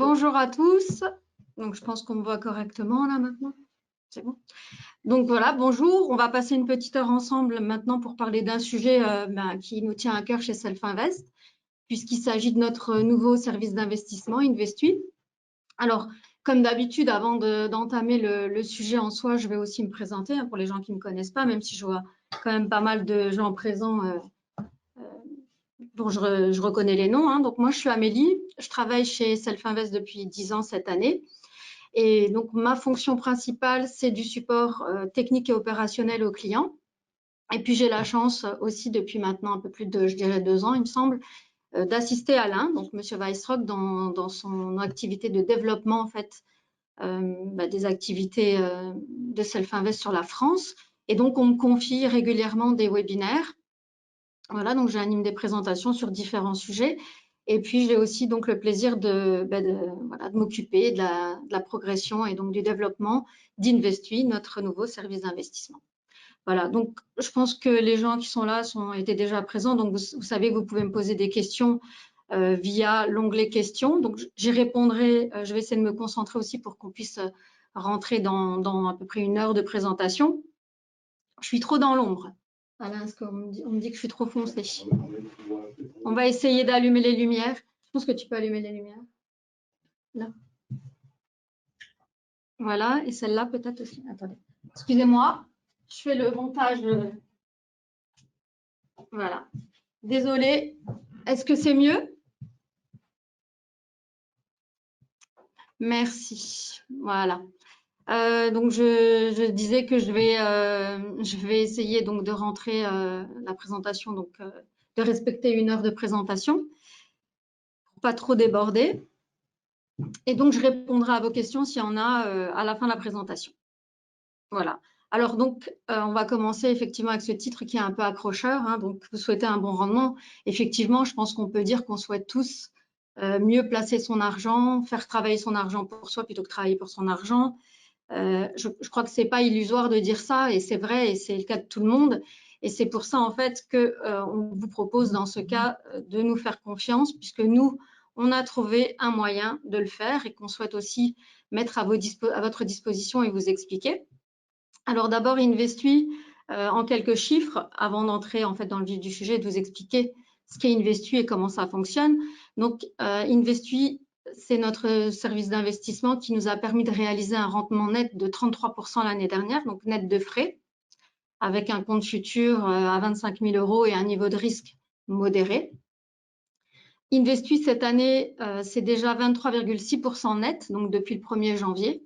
Bonjour à tous. Donc, je pense qu'on me voit correctement là maintenant. C'est bon. Donc voilà, bonjour. On va passer une petite heure ensemble maintenant pour parler d'un sujet qui nous tient à cœur chez Selfinvest, puisqu'il s'agit de notre nouveau service d'investissement, Investui. Alors, comme d'habitude, avant d'entamer le sujet en soi, je vais aussi me présenter pour les gens qui ne me connaissent pas, même si je vois quand même pas mal de gens présents dont je reconnais les noms. Donc, moi, je suis Amélie. Je travaille chez Selfinvest depuis 10 ans cette année. Et donc, ma fonction principale, c'est du support technique et opérationnel aux clients. Et puis, j'ai la chance aussi, depuis maintenant un peu plus de, je dirais, 2 ans, il me semble, d'assister Alain, donc Monsieur Weissrock, dans son activité de développement, en fait, des activités de Selfinvest sur la France. Et donc, on me confie régulièrement des webinaires. Voilà, donc j'anime des présentations sur différents sujets. Et puis, j'ai aussi donc le plaisir de m'occuper de la progression et donc du développement d'Investui, notre nouveau service d'investissement. Voilà, donc je pense que les gens qui sont là étaient déjà présents. Donc, vous savez que vous pouvez me poser des questions via l'onglet questions. Donc, j'y répondrai. Je vais essayer de me concentrer aussi pour qu'on puisse rentrer dans à peu près 1 heure de présentation. Je suis trop dans l'ombre. Alain, on me dit que je suis trop foncée. On va essayer d'allumer les lumières. Je pense que tu peux allumer les lumières. Là. Voilà, et celle-là peut-être aussi. Attendez. Excusez-moi, je fais le montage. Voilà. Désolée. Est-ce que c'est mieux? Merci. Voilà. Donc, je disais que je vais essayer donc de rentrer la présentation, donc de respecter 1 heure de présentation pour pas trop déborder. Et donc, je répondrai à vos questions s'il y en a à la fin de la présentation. Voilà. Alors, donc, on va commencer effectivement avec ce titre qui est un peu accrocheur. Donc, vous souhaitez un bon rendement. Effectivement, je pense qu'on peut dire qu'on souhaite tous mieux placer son argent, faire travailler son argent pour soi plutôt que travailler pour son argent. Je crois que c'est pas illusoire de dire ça, et c'est vrai, et c'est le cas de tout le monde. Et c'est pour ça, en fait, qu'on vous propose dans ce cas de nous faire confiance, puisque nous, on a trouvé un moyen de le faire et qu'on souhaite aussi mettre à votre disposition et vous expliquer. Alors d'abord, Investui, en quelques chiffres, avant d'entrer en fait dans le vif du sujet et de vous expliquer ce qu'est Investui et comment ça fonctionne. Donc, Investui, c'est notre service d'investissement qui nous a permis de réaliser un rendement net de 33% l'année dernière, donc net de frais, avec un compte futur à 25 000 € et un niveau de risque modéré. Investui, cette année, c'est déjà 23,6% net, donc depuis le 1er janvier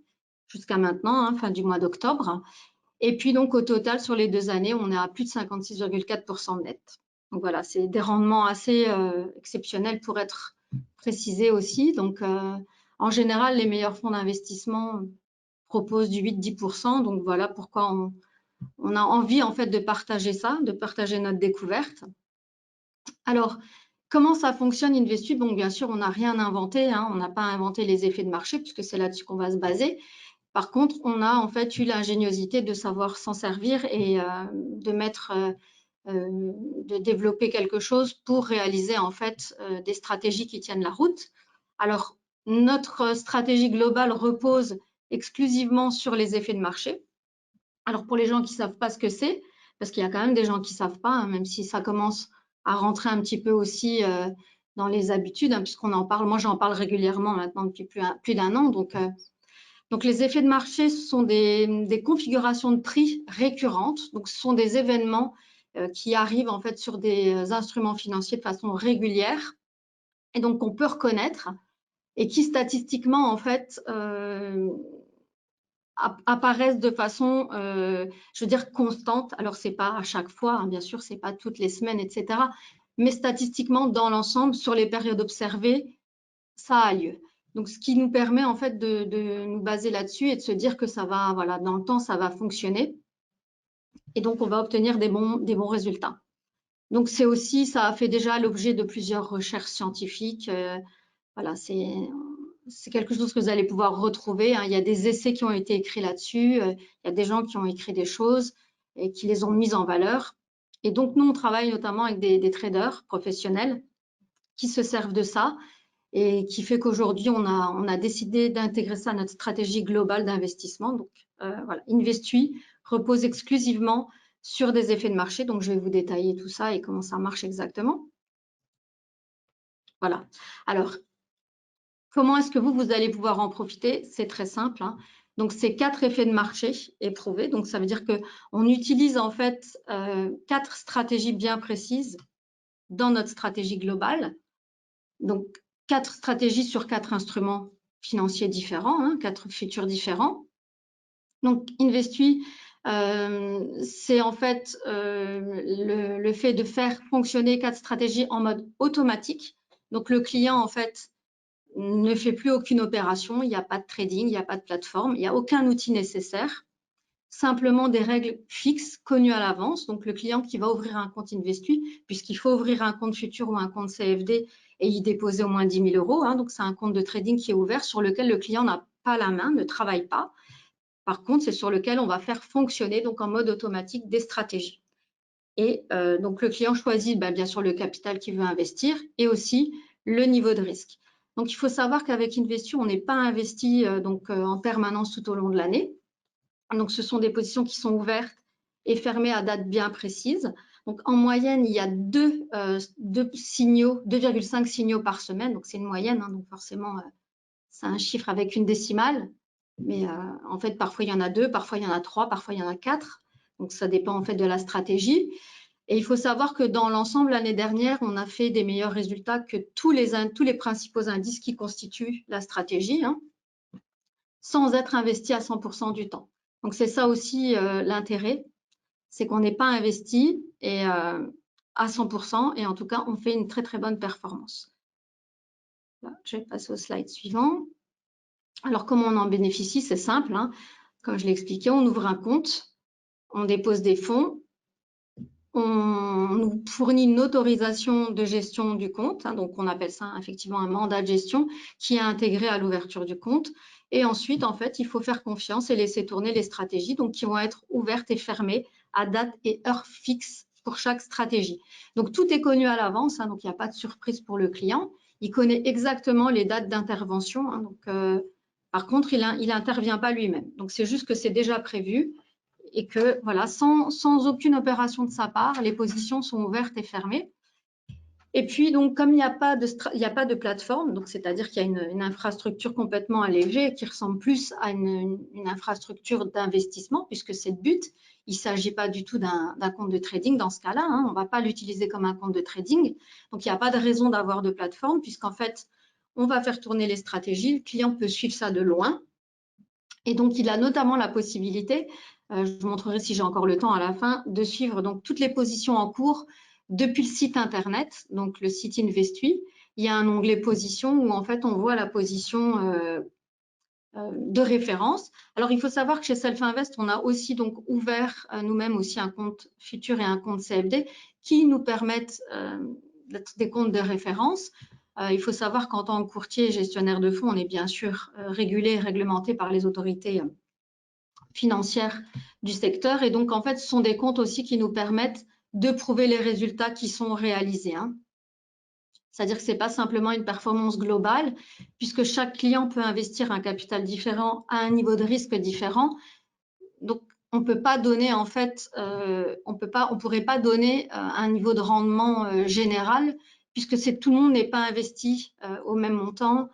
jusqu'à maintenant, fin du mois d'octobre. Et puis donc au total, sur les 2 années, on est à plus de 56,4% net. Donc voilà, c'est des rendements assez exceptionnels pour être précisés aussi. Donc en général, les meilleurs fonds d'investissement proposent du 8-10%. Donc voilà pourquoi on a envie en fait de partager ça, de partager notre découverte. Alors, comment ça fonctionne Investui? Bon, bien sûr, on n'a rien inventé, on n'a pas inventé les effets de marché puisque c'est là-dessus qu'on va se baser. Par contre, on a en fait eu l'ingéniosité de savoir s'en servir et de développer quelque chose pour réaliser en fait des stratégies qui tiennent la route. Alors, notre stratégie globale repose exclusivement sur les effets de marché. Alors, pour les gens qui ne savent pas ce que c'est, parce qu'il y a quand même des gens qui ne savent pas, même si ça commence à rentrer un petit peu aussi dans les habitudes, puisqu'on en parle. Moi, j'en parle régulièrement maintenant depuis plus d'1 an. Donc, les effets de marché, ce sont des configurations de prix récurrentes. Donc, ce sont des événements qui arrivent en fait sur des instruments financiers de façon régulière et donc qu'on peut reconnaître et qui statistiquement en fait apparaissent de façon, je veux dire, constante. Alors, c'est pas à chaque fois, bien sûr, c'est pas toutes les semaines, etc. Mais statistiquement, dans l'ensemble, sur les périodes observées, ça a lieu. Donc, ce qui nous permet en fait de nous baser là-dessus et de se dire que ça va, voilà, dans le temps, ça va fonctionner. Et donc, on va obtenir des bons résultats. Donc, c'est aussi, ça a fait déjà l'objet de plusieurs recherches scientifiques. Voilà, c'est quelque chose que vous allez pouvoir retrouver. Il y a des essais qui ont été écrits là-dessus. Il y a des gens qui ont écrit des choses et qui les ont mises en valeur. Et donc, nous, on travaille notamment avec des traders professionnels qui se servent de ça et qui fait qu'aujourd'hui, on a décidé d'intégrer ça à notre stratégie globale d'investissement. Donc, voilà, Investui repose exclusivement sur des effets de marché. Donc, je vais vous détailler tout ça et comment ça marche exactement. Voilà. Alors, comment est-ce que vous allez pouvoir en profiter? C'est très simple, hein. Donc, c'est 4 effets de marché éprouvés. Donc, ça veut dire qu'on utilise en fait 4 stratégies bien précises dans notre stratégie globale. Donc, 4 stratégies sur 4 instruments financiers différents, hein, 4 futurs différents. Donc, Investui, c'est en fait le fait de faire fonctionner 4 stratégies en mode automatique. Donc, le client, en fait, ne fait plus aucune opération, il n'y a pas de trading, il n'y a pas de plateforme, il n'y a aucun outil nécessaire, simplement des règles fixes connues à l'avance. Donc, le client qui va ouvrir un compte Investui, puisqu'il faut ouvrir un compte futur ou un compte CFD et y déposer au moins 10 000 €. Hein, donc, c'est un compte de trading qui est ouvert sur lequel le client n'a pas la main, ne travaille pas. Par contre, c'est sur lequel on va faire fonctionner, donc en mode automatique, des stratégies. Et donc, le client choisit bien sûr le capital qu'il veut investir et aussi le niveau de risque. Donc, il faut savoir qu'avec Investui, on n'est pas investi en permanence tout au long de l'année. Donc, ce sont des positions qui sont ouvertes et fermées à date bien précise. Donc, en moyenne, il y a 2,5 signaux par semaine. Donc, c'est une moyenne. Hein, donc, forcément, c'est un chiffre avec une décimale. Mais en fait, parfois, il y en a 2, parfois, il y en a 3, parfois, il y en a 4. Donc, ça dépend en fait de la stratégie. Et il faut savoir que dans l'ensemble, l'année dernière, on a fait des meilleurs résultats que tous les principaux indices qui constituent la stratégie, hein, sans être investi à 100% du temps. Donc, c'est ça aussi l'intérêt, c'est qu'on n'est pas investi à 100% et en tout cas, on fait une très, très bonne performance. Là, je vais passer au slide suivant. Alors, comment on en bénéficie? C'est simple, hein. Comme je l'ai expliqué, on ouvre un compte, on dépose des fonds, on nous fournit une autorisation de gestion du compte, hein, donc on appelle ça effectivement un mandat de gestion qui est intégré à l'ouverture du compte. Et ensuite, en fait, il faut faire confiance et laisser tourner les stratégies, donc qui vont être ouvertes et fermées à date et heure fixe pour chaque stratégie. Donc tout est connu à l'avance, hein, donc il n'y a pas de surprise pour le client. Il connaît exactement les dates d'intervention. Hein, par contre, il n'intervient pas lui-même. Donc c'est juste que c'est déjà prévu. Et que voilà, sans aucune opération de sa part, les positions sont ouvertes et fermées. Et puis donc comme il n'y a pas de plateforme, donc c'est-à-dire qu'il y a une infrastructure complètement allégée qui ressemble plus à une infrastructure d'investissement, puisque c'est le but. Il ne s'agit pas du tout d'un compte de trading dans ce cas-là, hein, on ne va pas l'utiliser comme un compte de trading. Donc il n'y a pas de raison d'avoir de plateforme, puisqu'en fait on va faire tourner les stratégies, le client peut suivre ça de loin. Et donc, il a notamment la possibilité, je vous montrerai si j'ai encore le temps à la fin, de suivre donc toutes les positions en cours depuis le site internet, donc le site Investui. Il y a un onglet position où en fait on voit la position de référence. Alors, il faut savoir que chez Self Invest, on a aussi donc ouvert nous-mêmes aussi un compte futur et un compte CFD qui nous permettent d'être des comptes de référence. Il faut savoir qu'en tant que courtier et gestionnaire de fonds, on est bien sûr régulé et réglementé par les autorités financières du secteur. Et donc, en fait, ce sont des comptes aussi qui nous permettent de prouver les résultats qui sont réalisés, hein. C'est-à-dire que ce n'est pas simplement une performance globale, puisque chaque client peut investir un capital différent à un niveau de risque différent. Donc, on ne peut pas donner, en fait, on pourrait pas donner un niveau de rendement général, puisque tout le monde n'est pas investi au même montant,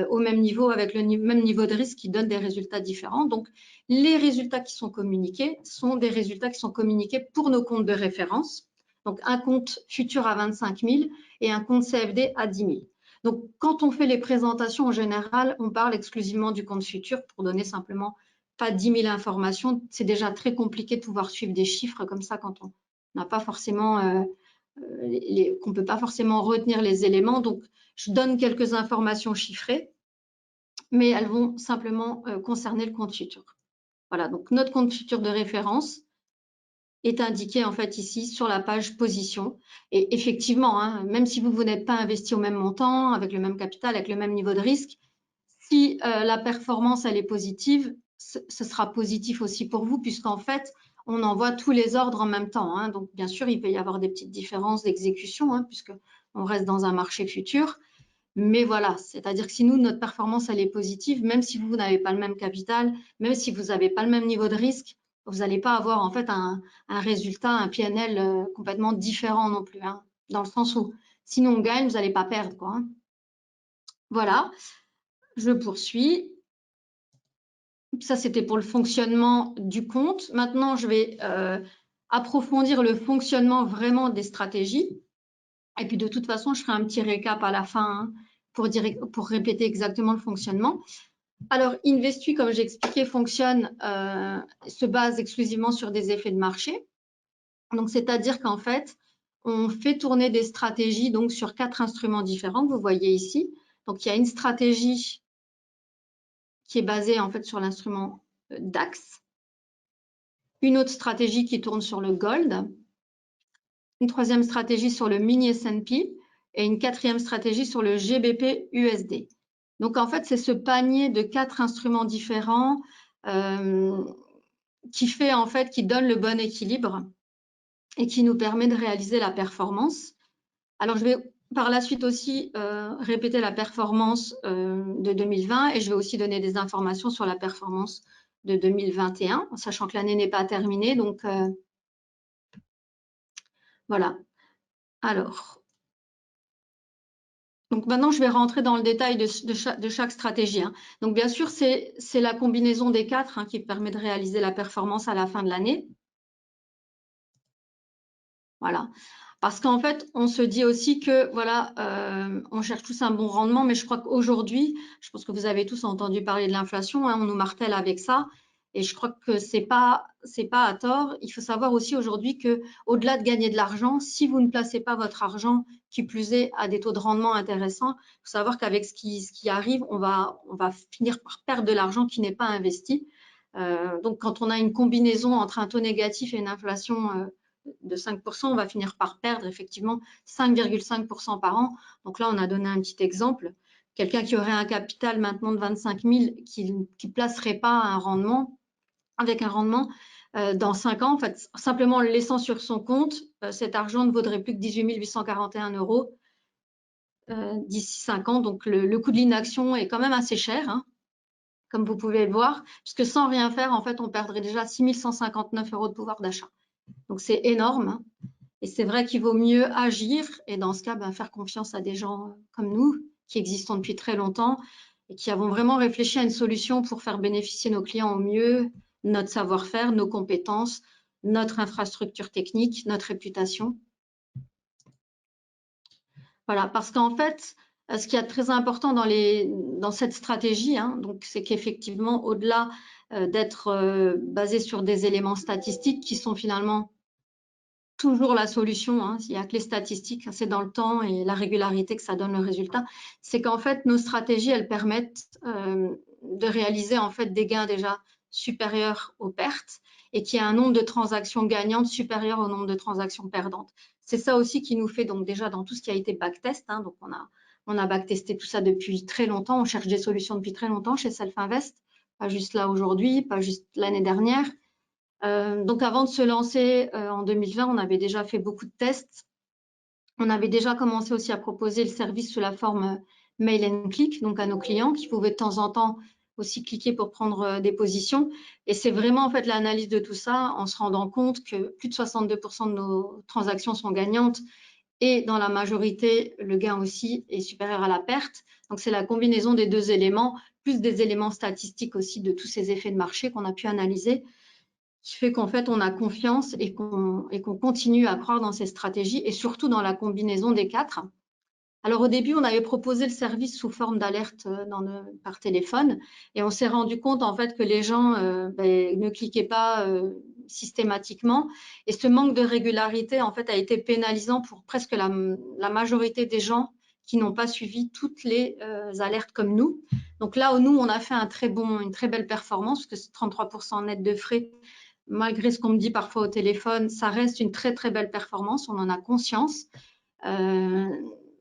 au même niveau, avec le même niveau de risque qui donne des résultats différents. Donc, les résultats qui sont communiqués sont des résultats qui sont communiqués pour nos comptes de référence. Donc, un compte futur à 25 000 et un compte CFD à 10 000. Donc, quand on fait les présentations en général, on parle exclusivement du compte futur pour donner simplement pas 10 000 informations. C'est déjà très compliqué de pouvoir suivre des chiffres comme ça quand on n'a pas forcément, qu'on ne peut pas forcément retenir les éléments. Donc, je donne quelques informations chiffrées, mais elles vont simplement concerner le compte futur. Voilà, donc notre compte futur de référence est indiqué en fait ici sur la page position. Et effectivement, hein, même si vous n'êtes pas investi au même montant, avec le même capital, avec le même niveau de risque, si la performance elle est positive, ce sera positif aussi pour vous, puisqu'en fait, on envoie tous les ordres en même temps, hein. Donc, bien sûr, il peut y avoir des petites différences d'exécution, hein, puisqu'on reste dans un marché futur. Mais voilà, c'est-à-dire que si nous, notre performance, elle est positive, même si vous n'avez pas le même capital, même si vous n'avez pas le même niveau de risque, vous n'allez pas avoir en fait un résultat, un PNL complètement différent non plus, hein, dans le sens où si nous on gagne, vous n'allez pas perdre, quoi, hein. Voilà, je poursuis. Ça, c'était pour le fonctionnement du compte. Maintenant, je vais approfondir le fonctionnement vraiment des stratégies. Et puis, de toute façon, je ferai un petit récap à la fin, hein, pour répéter exactement le fonctionnement. Alors, Investui, comme j'ai expliqué, se base exclusivement sur des effets de marché. Donc, c'est-à-dire qu'en fait, on fait tourner des stratégies donc sur 4 instruments différents que vous voyez ici. Donc, il y a une stratégie qui est basée en fait sur l'instrument DAX, une autre stratégie qui tourne sur le gold, une troisième stratégie sur le mini S&P et une quatrième stratégie sur le GBP USD. Donc en fait, c'est ce panier de 4 instruments différents qui donne le bon équilibre et qui nous permet de réaliser la performance. Alors je vais par la suite aussi répéter la performance de 2020 et je vais aussi donner des informations sur la performance de 2021, en sachant que l'année n'est pas terminée. Donc voilà. Alors, donc maintenant, je vais rentrer dans le détail de chaque stratégie, hein. Donc bien sûr, c'est la combinaison des 4 hein, qui permet de réaliser la performance à la fin de l'année. Voilà. Parce qu'en fait, on se dit aussi que voilà, on cherche tous un bon rendement, mais je crois qu'aujourd'hui, je pense que vous avez tous entendu parler de l'inflation, hein, on nous martèle avec ça, et je crois que c'est pas à tort. Il faut savoir aussi aujourd'hui que, au-delà de gagner de l'argent, si vous ne placez pas votre argent, qui plus est à des taux de rendement intéressants, il faut savoir qu'avec ce qui arrive, on va finir par perdre de l'argent qui n'est pas investi. Donc, quand on a une combinaison entre un taux négatif et une inflation de 5%, on va finir par perdre effectivement 5,5% par an. Donc là, on a donné un petit exemple. Quelqu'un qui aurait un capital maintenant de 25 000 qui ne placerait pas avec un rendement dans 5 ans, en fait, simplement en le laissant sur son compte, cet argent ne vaudrait plus que 18 841 € d'ici 5 ans. Donc le coût de l'inaction est quand même assez cher, hein, comme vous pouvez le voir, puisque sans rien faire, en fait, on perdrait déjà 6 159 € de pouvoir d'achat. Donc c'est énorme, hein. Et c'est vrai qu'il vaut mieux agir et dans ce cas, faire confiance à des gens comme nous qui existons depuis très longtemps et qui avons vraiment réfléchi à une solution pour faire bénéficier nos clients au mieux notre savoir-faire, nos compétences, notre infrastructure technique, notre réputation. Voilà, parce qu'en fait, ce qu'il y a de très important dans cette stratégie, hein, donc, c'est qu'effectivement, au-delà d'être basé sur des éléments statistiques qui sont finalement toujours la solution, hein, il n'y a que les statistiques, c'est dans le temps et la régularité que ça donne le résultat, c'est qu'en fait, nos stratégies, elles permettent de réaliser en fait des gains déjà supérieurs aux pertes et qu'il y a un nombre de transactions gagnantes supérieur au nombre de transactions perdantes. C'est ça aussi qui nous fait donc déjà dans tout ce qui a été backtest, hein, donc on a backtesté tout ça depuis très longtemps, on cherche des solutions depuis très longtemps chez Self-Invest, pas juste là aujourd'hui, pas juste l'année dernière. Donc avant de se lancer en 2020, on avait déjà fait beaucoup de tests. On avait déjà commencé aussi à proposer le service sous la forme mail and click, donc à nos clients qui pouvaient de temps en temps aussi cliquer pour prendre des positions. Et c'est vraiment en fait l'analyse de tout ça en se rendant compte que plus de 62% de nos transactions sont gagnantes et dans la majorité, le gain aussi est supérieur à la perte. Donc c'est la combinaison des deux éléments, plus des éléments statistiques aussi de tous ces effets de marché qu'on a pu analyser, qui fait qu'en fait, on a confiance et qu'on continue à croire dans ces stratégies et surtout dans la combinaison des 4. Alors au début, on avait proposé le service sous forme d'alerte par téléphone et on s'est rendu compte en fait que les gens ne cliquaient pas systématiquement et ce manque de régularité en fait a été pénalisant pour presque la majorité des gens qui n'ont pas suivi toutes les alertes comme nous. Donc là où nous, on a fait une très belle performance, parce que c'est 33% net de frais, malgré ce qu'on me dit parfois au téléphone, ça reste une très très belle performance, on en a conscience.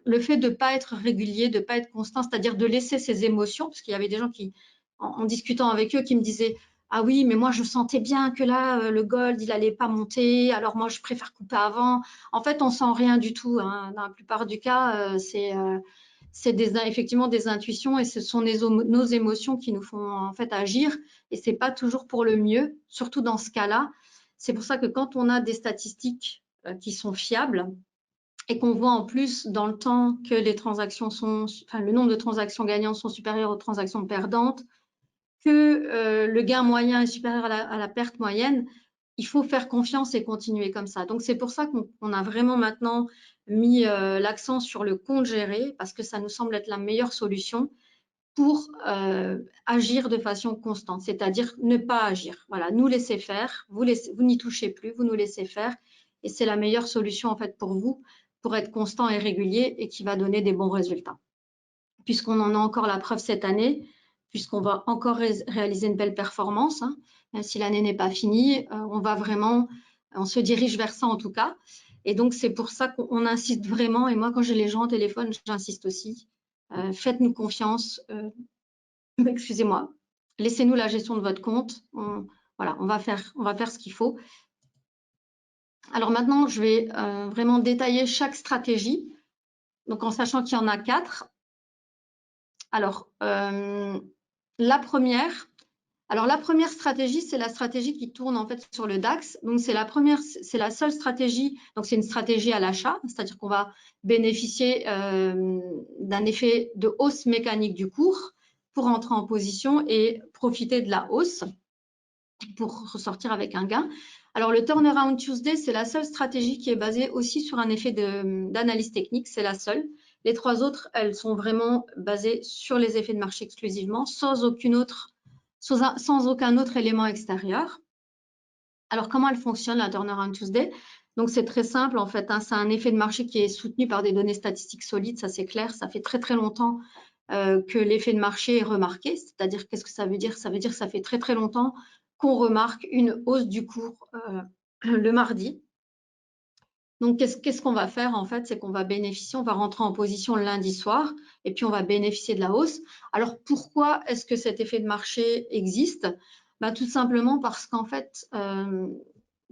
Le fait de ne pas être régulier, de ne pas être constant, c'est-à-dire de laisser ses émotions, parce qu'il y avait des gens qui, en discutant avec eux, qui me disaient « Ah oui, mais moi je sentais bien que là, le gold, il n'allait pas monter, alors moi je préfère couper avant. » En fait, on ne sent rien du tout, hein. Dans la plupart du cas, effectivement des intuitions et ce sont nos émotions qui nous font en fait agir et c'est pas toujours pour le mieux, surtout dans ce cas-là. C'est pour ça que quand on a des statistiques qui sont fiables et qu'on voit en plus dans le temps que les transactions le nombre de transactions gagnantes sont supérieures aux transactions perdantes, que le gain moyen est supérieur à la perte moyenne, il faut faire confiance et continuer comme ça. Donc, c'est pour ça qu'on a vraiment maintenant mis l'accent sur le compte géré parce que ça nous semble être la meilleure solution pour agir de façon constante, c'est-à-dire ne pas agir. Voilà, nous laisser faire, vous n'y touchez plus, vous nous laissez faire et c'est la meilleure solution en fait pour vous, pour être constant et régulier et qui va donner des bons résultats. Puisqu'on en a encore la preuve cette année, puisqu'on va encore réaliser une belle performance, hein, même si l'année n'est pas finie, on se dirige vers ça en tout cas. Et donc, c'est pour ça qu'on insiste vraiment. Et moi, quand j'ai les gens au téléphone, j'insiste aussi. Faites-nous confiance. Excusez-moi. Laissez-nous la gestion de votre compte. Voilà, on va faire ce qu'il faut. Alors maintenant, je vais vraiment détailler chaque stratégie. Donc, en sachant qu'il y en a 4. Alors, la première stratégie, c'est la stratégie qui tourne en fait sur le DAX. Donc, c'est la seule stratégie. Donc, c'est une stratégie à l'achat, c'est-à-dire qu'on va bénéficier d'un effet de hausse mécanique du cours pour entrer en position et profiter de la hausse pour ressortir avec un gain. Alors, le Turnaround Tuesday, c'est la seule stratégie qui est basée aussi sur un effet d'analyse technique. C'est la seule. Les 3 autres, elles sont vraiment basées sur les effets de marché exclusivement, sans aucun autre élément extérieur. Alors, comment elle fonctionne, la Turnaround Tuesday? Donc, c'est très simple, en fait. Hein, c'est un effet de marché qui est soutenu par des données statistiques solides, ça c'est clair. Ça fait très, très longtemps que l'effet de marché est remarqué. C'est-à-dire, qu'est-ce que ça veut dire? Ça veut dire que ça fait très, très longtemps qu'on remarque une hausse du cours le mardi. Donc, qu'est-ce qu'on va faire en fait? C'est qu'on va bénéficier, on va rentrer en position le lundi soir et puis on va bénéficier de la hausse. Alors, pourquoi est-ce que cet effet de marché existe? Ben, tout simplement parce qu'en fait,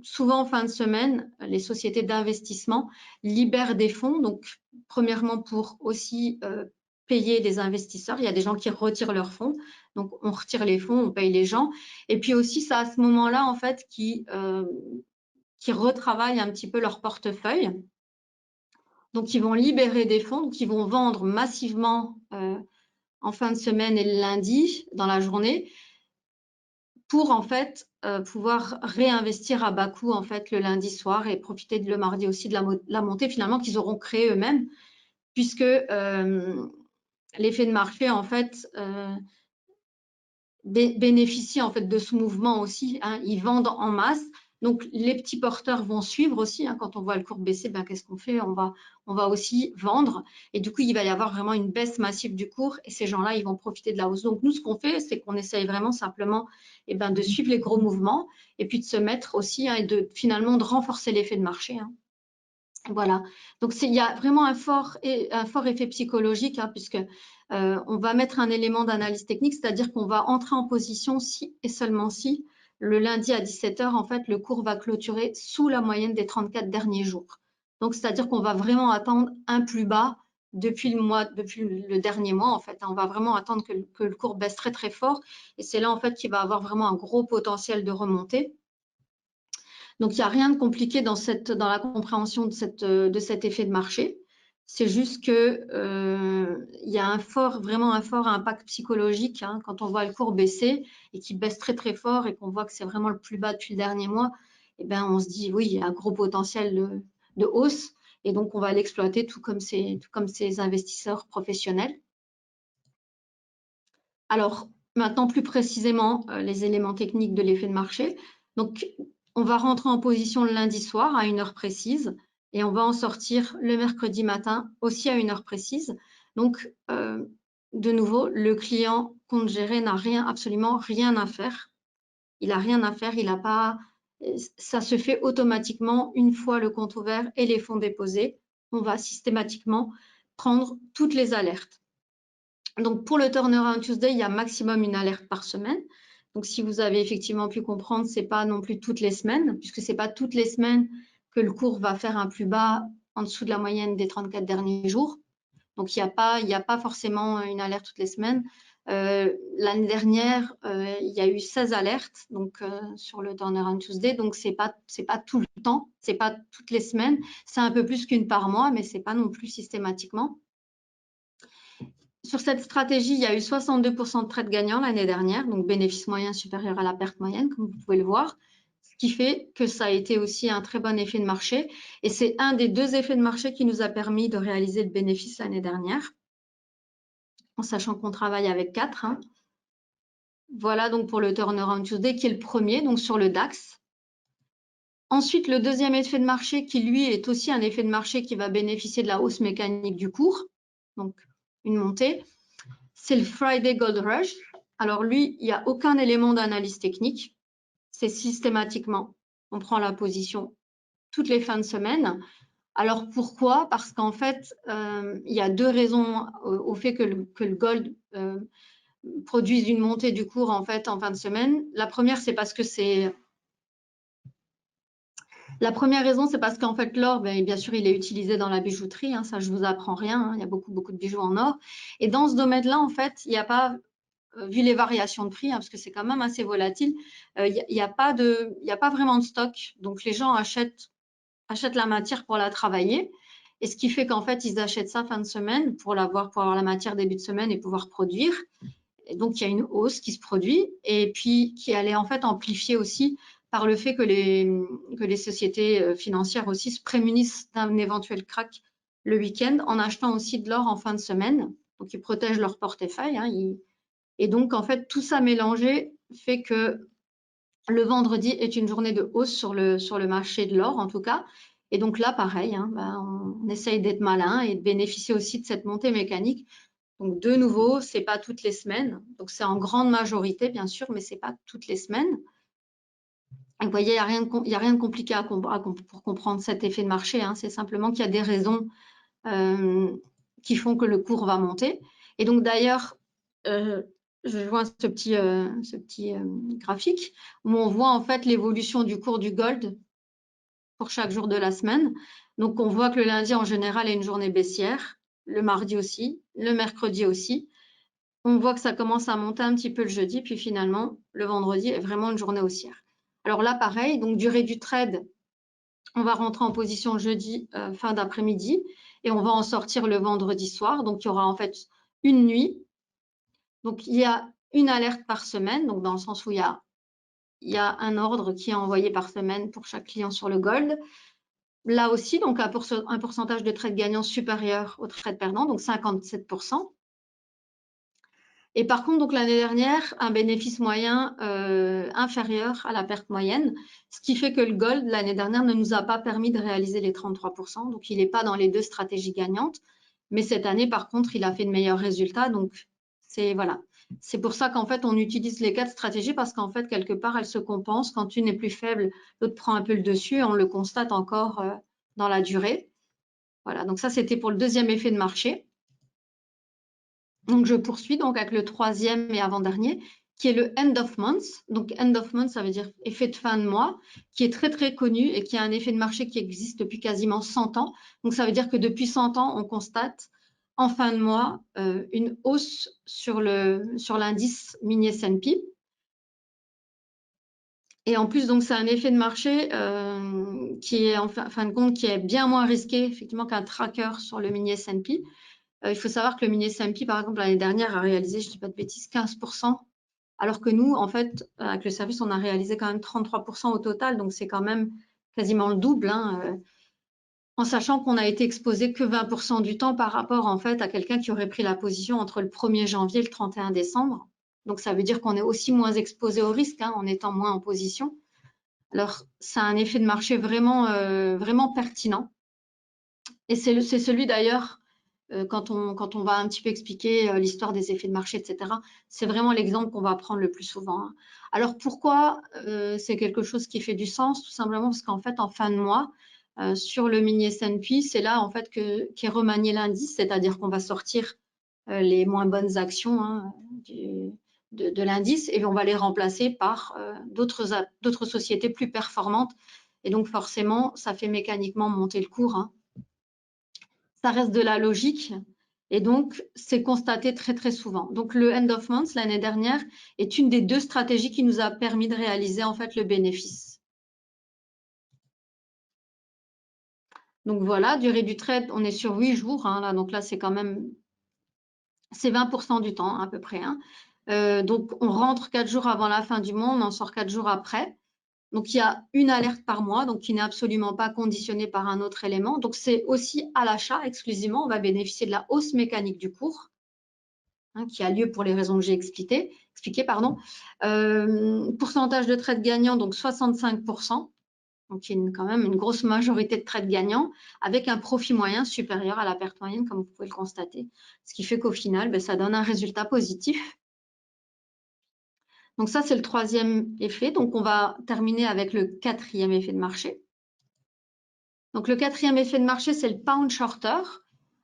souvent en fin de semaine, les sociétés d'investissement libèrent des fonds. Donc, premièrement, pour aussi payer les investisseurs. Il y a des gens qui retirent leurs fonds. Donc, on retire les fonds, on paye les gens. Et puis aussi, c'est à ce moment-là, en fait, qui retravaillent un petit peu leur portefeuille. Donc, ils vont libérer des fonds, donc ils vont vendre massivement en fin de semaine et le lundi dans la journée pour en fait pouvoir réinvestir à bas coût en fait le lundi soir et profiter le mardi aussi de la montée finalement qu'ils auront créée eux-mêmes, puisque l'effet de marché en fait bénéficie en fait de ce mouvement aussi. Hein, ils vendent en masse. Donc, les petits porteurs vont suivre aussi. Hein, quand on voit le cours baisser, ben, qu'est-ce qu'on fait? On va aussi vendre. Et du coup, il va y avoir vraiment une baisse massive du cours. Et ces gens-là, ils vont profiter de la hausse. Donc, nous, ce qu'on fait, c'est qu'on essaye vraiment simplement de suivre les gros mouvements et puis de se mettre aussi et finalement de renforcer l'effet de marché. Hein. Voilà. Donc, il y a vraiment un fort effet psychologique puisque on va mettre un élément d'analyse technique, c'est-à-dire qu'on va entrer en position si et seulement si le lundi à 17 h, en fait, le cours va clôturer sous la moyenne des 34 derniers jours. Donc, c'est-à-dire qu'on va vraiment attendre un plus bas depuis le dernier mois, en fait. On va vraiment attendre que le cours baisse très, très fort. Et c'est là, en fait, qu'il va avoir vraiment un gros potentiel de remontée. Donc, il n'y a rien de compliqué dans la compréhension de cet effet de marché. C'est juste que il y a vraiment un fort impact psychologique quand on voit le cours baisser et qu'il baisse très très fort et qu'on voit que c'est vraiment le plus bas depuis le dernier mois. Et ben on se dit oui, il y a un gros potentiel de hausse et donc on va l'exploiter tout comme ces investisseurs professionnels. Alors maintenant plus précisément les éléments techniques de l'effet de marché. Donc on va rentrer en position le lundi soir à une heure précise et on va en sortir le mercredi matin aussi à une heure précise. Donc, de nouveau, le client compte géré n'a absolument rien à faire. Il n'a rien à faire, ça se fait automatiquement une fois le compte ouvert et les fonds déposés. On va systématiquement prendre toutes les alertes. Donc, pour le Turnaround Tuesday, il y a maximum une alerte par semaine. Donc, si vous avez effectivement pu comprendre, ce n'est pas non plus toutes les semaines, puisque ce n'est pas toutes les semaines que le cours va faire un plus bas en dessous de la moyenne des 34 derniers jours. Donc, il n'y a pas forcément une alerte toutes les semaines. L'année dernière, il y a eu 16 alertes donc, sur le Turnaround Tuesday. Donc, c'est pas tout le temps, c'est pas toutes les semaines. C'est un peu plus qu'une par mois, mais c'est pas non plus systématiquement. Sur cette stratégie, il y a eu 62% de trades gagnants l'année dernière, donc bénéfice moyen supérieur à la perte moyenne, comme vous pouvez le voir, ce qui fait que ça a été aussi un très bon effet de marché. Et c'est un des 2 effets de marché qui nous a permis de réaliser le bénéfice l'année dernière, en sachant qu'on travaille avec 4. Hein. Voilà donc pour le Turnaround Tuesday, qui est le premier, donc sur le DAX. Ensuite, le deuxième effet de marché, qui lui est aussi un effet de marché qui va bénéficier de la hausse mécanique du cours, donc une montée. C'est le Friday Gold Rush. Alors lui, il n'y a aucun élément d'analyse technique. C'est systématiquement, on prend la position toutes les fins de semaine. Alors pourquoi? Parce qu'en fait, il y a 2 raisons au fait que le gold produise une montée du cours en fait en fin de semaine. La première raison, c'est parce qu'en fait l'or, bien sûr, il est utilisé dans la bijouterie. Hein, ça, je vous apprends rien. Hein, il y a beaucoup de bijoux en or. Et dans ce domaine-là, en fait, il n'y a pas vu les variations de prix, hein, parce que c'est quand même assez volatile, il n'y a pas vraiment de stock. Donc, les gens achètent la matière pour la travailler. Et ce qui fait qu'en fait, ils achètent ça fin de semaine pour avoir la matière début de semaine et pouvoir produire. Et donc, il y a une hausse qui se produit et puis qui elle est en fait amplifiée aussi par le fait que les sociétés financières aussi se prémunissent d'un éventuel crack le week-end en achetant aussi de l'or en fin de semaine. Donc, ils protègent leur portefeuille. Hein, et donc, en fait, tout ça mélangé fait que le vendredi est une journée de hausse sur le marché de l'or, en tout cas. Et donc là, pareil, hein, on essaye d'être malin et de bénéficier aussi de cette montée mécanique. Donc, de nouveau, ce n'est pas toutes les semaines. Donc, c'est en grande majorité, bien sûr, mais ce n'est pas toutes les semaines. Et vous voyez, il n'y a rien de compliqué pour comprendre cet effet de marché. Hein. C'est simplement qu'il y a des raisons qui font que le cours va monter. Et donc, d'ailleurs, je vois ce petit graphique où on voit en fait l'évolution du cours du gold pour chaque jour de la semaine. Donc, on voit que le lundi, en général, est une journée baissière, le mardi aussi, le mercredi aussi. On voit que ça commence à monter un petit peu le jeudi, puis finalement, le vendredi est vraiment une journée haussière. Alors là, pareil, donc durée du trade, on va rentrer en position jeudi fin d'après-midi et on va en sortir le vendredi soir. Donc, il y aura en fait une nuit. Donc, il y a une alerte par semaine, donc dans le sens où il y a un ordre qui est envoyé par semaine pour chaque client sur le gold. Là aussi, donc un pourcentage de trade gagnant supérieur au trade perdant, donc 57%. Et par contre, donc l'année dernière, un bénéfice moyen inférieur à la perte moyenne, ce qui fait que le gold, l'année dernière, ne nous a pas permis de réaliser les 33%. Donc, il n'est pas dans les 2 stratégies gagnantes. Mais cette année, par contre, il a fait de meilleurs résultats. Donc, voilà. C'est pour ça qu'en fait, on utilise les 4 stratégies parce qu'en fait, quelque part, elles se compensent. Quand une est plus faible, l'autre prend un peu le dessus et on le constate encore dans la durée. Voilà. Donc, ça, c'était pour le deuxième effet de marché. Donc, je poursuis donc avec le troisième et avant-dernier, qui est le end of month. Donc, end of month, ça veut dire effet de fin de mois, qui est très, très connu et qui a un effet de marché qui existe depuis quasiment 100 ans. Donc, ça veut dire que depuis 100 ans, on constate en fin de mois une hausse sur l'indice mini S&P. Et en plus, donc, c'est un effet de marché qui est, en fin de compte, qui est bien moins risqué, effectivement, qu'un tracker sur le mini S&P. Il faut savoir que le mini S&P, par exemple, l'année dernière, a réalisé, je ne dis pas de bêtises, 15%, alors que nous, en fait, avec le service, on a réalisé quand même 33% au total, donc c'est quand même quasiment le double, hein, en sachant qu'on a été exposé que 20% du temps par rapport, en fait, à quelqu'un qui aurait pris la position entre le 1er janvier et le 31 décembre. Donc, ça veut dire qu'on est aussi moins exposé au risque, hein, en étant moins en position. Alors, c'est un effet de marché vraiment, vraiment pertinent. Et c'est celui d'ailleurs, quand on va un petit peu expliquer l'histoire des effets de marché, etc., c'est vraiment l'exemple qu'on va prendre le plus souvent. Hein. Alors pourquoi c'est quelque chose qui fait du sens? Tout simplement parce qu'en fait, en fin de mois, sur le mini S&P, c'est là en fait qu'est remanié l'indice, c'est-à-dire qu'on va sortir les moins bonnes actions hein, de l'indice et on va les remplacer par d'autres sociétés plus performantes. Et donc forcément, ça fait mécaniquement monter le cours. Hein. Ça reste de la logique, Et donc, c'est constaté très, très souvent. Donc, le end of month, l'année dernière, est une des 2 stratégies qui nous a permis de réaliser en fait le bénéfice. Donc voilà, durée du trade, on est sur 8 jours. Hein, là, donc là, c'est quand même, c'est 20% du temps à peu près. Hein. Donc, on rentre 4 jours avant la fin du mois, on en sort 4 jours après. Donc, il y a une alerte par mois, donc qui n'est absolument pas conditionnée par un autre élément. Donc, c'est aussi à l'achat exclusivement, on va bénéficier de la hausse mécanique du cours, hein, qui a lieu pour les raisons que j'ai expliquées. Pourcentage de trades gagnants, donc 65%. Donc, il y a quand même une grosse majorité de trades gagnants avec un profit moyen supérieur à la perte moyenne, comme vous pouvez le constater. Ce qui fait qu'au final, ben, ça donne un résultat positif. Donc ça, c'est le 3e effet. Donc, on va terminer avec le 4e effet de marché. Donc, le 4e effet de marché, c'est le pound shorter.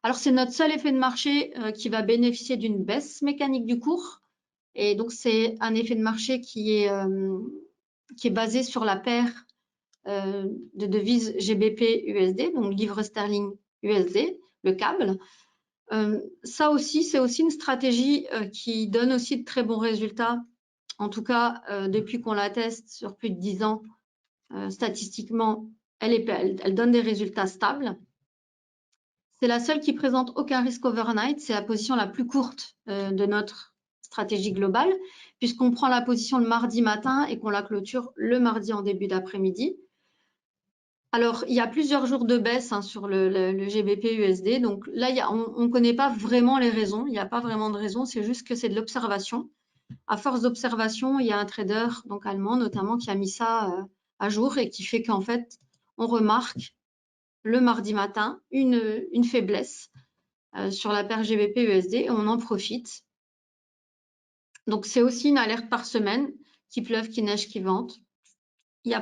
Alors, c'est notre seul effet de marché qui va bénéficier d'une baisse mécanique du cours. Et donc, c'est un effet de marché qui est basé sur la paire de devises GBP-USD, donc livre sterling USD, le câble. Ça aussi, c'est aussi une stratégie qui donne aussi de très bons résultats. En tout cas, depuis qu'on la teste sur plus de 10 ans, statistiquement, elle donne des résultats stables. C'est la seule qui présente aucun risque overnight. C'est la position la plus courte de notre stratégie globale, puisqu'on prend la position le mardi matin et qu'on la clôture le mardi en début d'après-midi. Alors, il y a plusieurs jours de baisse hein, sur le GBP-USD. Donc là, on ne connaît pas vraiment les raisons. Il n'y a pas vraiment de raison. C'est juste que c'est de l'observation. À force d'observation, il y a un trader donc allemand notamment qui a mis ça à jour et qui fait qu'en fait, on remarque le mardi matin une faiblesse sur la paire GBP-USD et on en profite. Donc, c'est aussi une alerte par semaine, qu'il pleuve, qu'il neige, qu'il vente. Il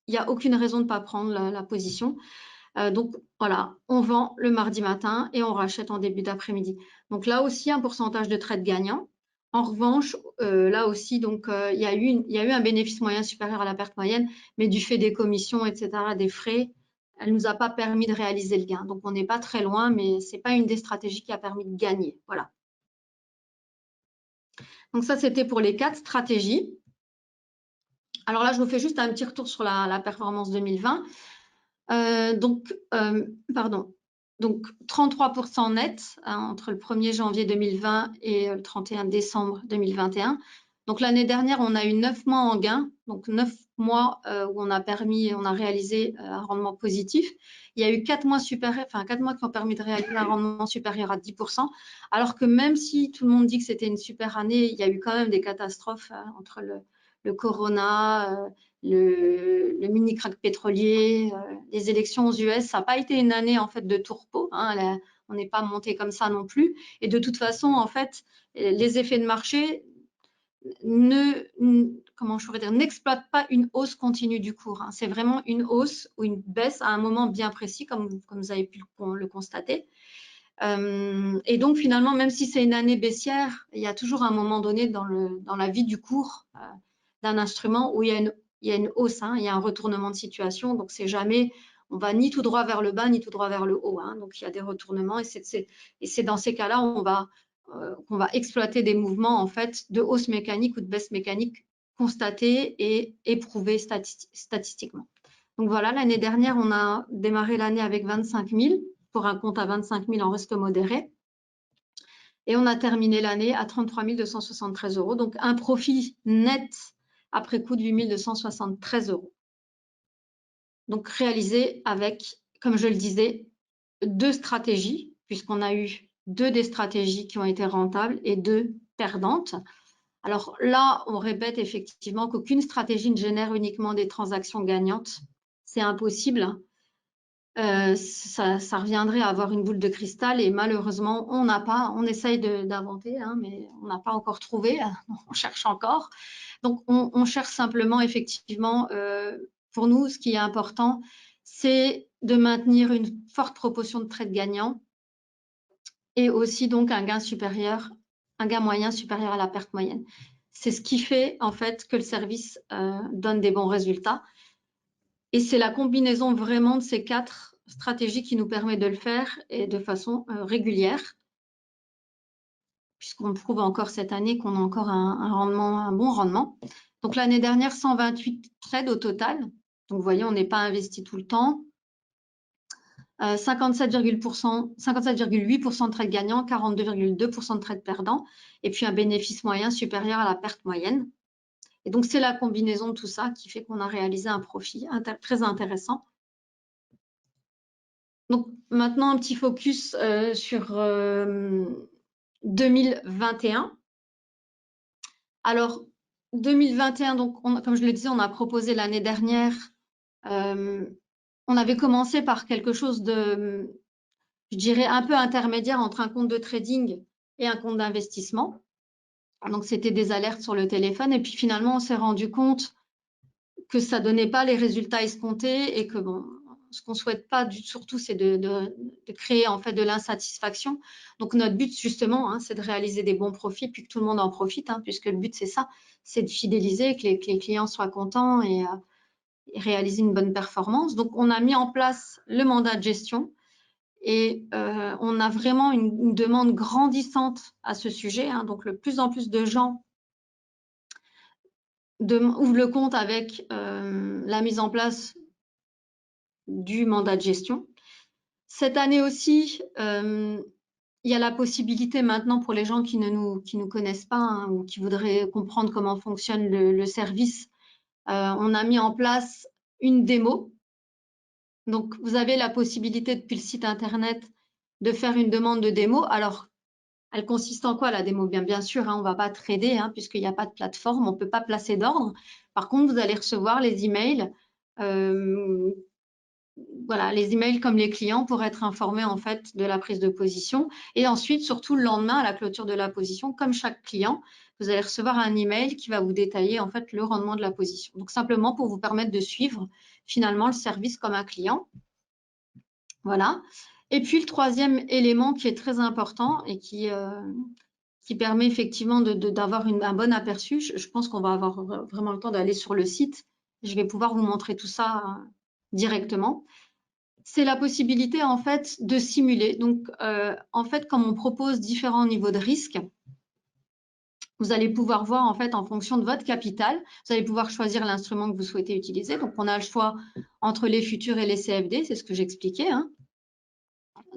n'y a aucune raison de ne pas prendre la position. Donc, voilà, on vend le mardi matin et on rachète en début d'après-midi. Donc, là aussi, un pourcentage de trade gagnant. En revanche, là aussi, donc, il y a eu un bénéfice moyen supérieur à la perte moyenne, mais du fait des commissions, etc., des frais, elle ne nous a pas permis de réaliser le gain. Donc, on n'est pas très loin, mais ce n'est pas une des stratégies qui a permis de gagner. Voilà. Donc, ça, c'était pour les 4 stratégies. Alors là, je vous fais juste un petit retour sur la performance 2020. Donc 33% net hein, entre le 1er janvier 2020 et le 31 décembre 2021. Donc l'année dernière, on a eu 9 mois en gain, donc 9 mois où on a réalisé un rendement positif. Il y a eu 4 mois qui ont permis de réaliser un rendement supérieur à 10%, alors que même si tout le monde dit que c'était une super année, il y a eu quand même des catastrophes entre le corona, le mini crack pétrolier, les élections aux US, ça n'a pas été une année en fait de tourpeau. Hein, on n'est pas monté comme ça non plus. Et de toute façon, en fait, les effets de marché n'exploitent pas une hausse continue du cours. Hein. C'est vraiment une hausse ou une baisse à un moment bien précis, comme vous avez pu le constater. Et donc finalement, même si c'est une année baissière, il y a toujours un moment donné dans la vie du cours d'un instrument où il y a une hausse, hein, il y a un retournement de situation. Donc c'est jamais, on va ni tout droit vers le bas ni tout droit vers le haut. Hein. Donc il y a des retournements et c'est dans ces cas-là qu'on va exploiter des mouvements en fait de hausse mécanique ou de baisse mécanique constatés et éprouvés statistiquement. Donc voilà, l'année dernière, on a démarré l'année avec 25 000 pour un compte à 25 000 en risque modéré. Et on a terminé l'année à 33 273 €. Donc, un profit net après coût de 8 273 €. Donc, réalisé avec, comme je le disais, 2 stratégies, puisqu'on a eu 2 des stratégies qui ont été rentables et 2 perdantes. Alors là, on répète effectivement qu'aucune stratégie ne génère uniquement des transactions gagnantes. C'est impossible. Ça reviendrait à avoir une boule de cristal et malheureusement, on essaye d'inventer, hein, mais on n'a pas encore trouvé, on cherche encore. Donc, on cherche simplement, effectivement, pour nous, ce qui est important, c'est de maintenir une forte proportion de trades gagnants et aussi donc un gain moyen supérieur à la perte moyenne. C'est ce qui fait en fait que le service donne des bons résultats. Et c'est la combinaison vraiment de ces 4 stratégies qui nous permet de le faire et de façon régulière. puisqu'on prouve encore cette année qu'on a encore un bon rendement. Donc l'année dernière, 128 trades au total. Donc vous voyez, on n'est pas investi tout le temps. 57,8% de trades gagnants, 42,2% de trades perdants, et puis un bénéfice moyen supérieur à la perte moyenne. Et donc, c'est la combinaison de tout ça qui fait qu'on a réalisé un profit très intéressant. Donc, maintenant, un petit focus sur 2021. Alors, 2021, donc, comme je le disais, on a proposé l'année dernière, on avait commencé par quelque chose de, je dirais, un peu intermédiaire entre un compte de trading et un compte d'investissement. Donc, c'était des alertes sur le téléphone. Et puis, finalement, on s'est rendu compte que ça donnait pas les résultats escomptés et que, bon, ce qu'on souhaite pas surtout, c'est de créer en fait de l'insatisfaction. Donc, notre but, justement, hein, c'est de réaliser des bons profits puis que tout le monde en profite, hein, puisque le but, c'est ça, c'est de fidéliser, que les clients soient contents et réaliser une bonne performance. Donc, on a mis en place le mandat de gestion. Et on a vraiment une demande grandissante à ce sujet. Hein. Donc, le plus en plus de gens ouvrent le compte avec la mise en place du mandat de gestion. Cette année aussi, il y a la possibilité maintenant pour les gens qui ne nous connaissent pas, hein, ou qui voudraient comprendre comment fonctionne le service, on a mis en place une démo. Donc, vous avez la possibilité depuis le site internet de faire une demande de démo. Alors, elle consiste en quoi la démo? Bien sûr, hein, on ne va pas trader, hein, puisqu'il n'y a pas de plateforme, on ne peut pas placer d'ordre. Par contre, vous allez recevoir les emails, voilà, les emails comme les clients pour être informés en fait de la prise de position. Et ensuite, surtout le lendemain à la clôture de la position, comme chaque client, vous allez recevoir un email qui va vous détailler en fait le rendement de la position. Donc simplement pour vous permettre de suivre finalement le service comme un client. Voilà. Et puis le troisième élément qui est très important et qui permet effectivement d'avoir un bon aperçu, je pense qu'on va avoir vraiment le temps d'aller sur le site. Je vais pouvoir vous montrer tout ça directement. C'est la possibilité en fait de simuler. Donc en fait, comme on propose différents niveaux de risque, vous allez pouvoir voir en fait en fonction de votre capital, vous allez pouvoir choisir l'instrument que vous souhaitez utiliser. Donc on a le choix entre les futurs et les CFD, c'est ce que j'expliquais. Hein.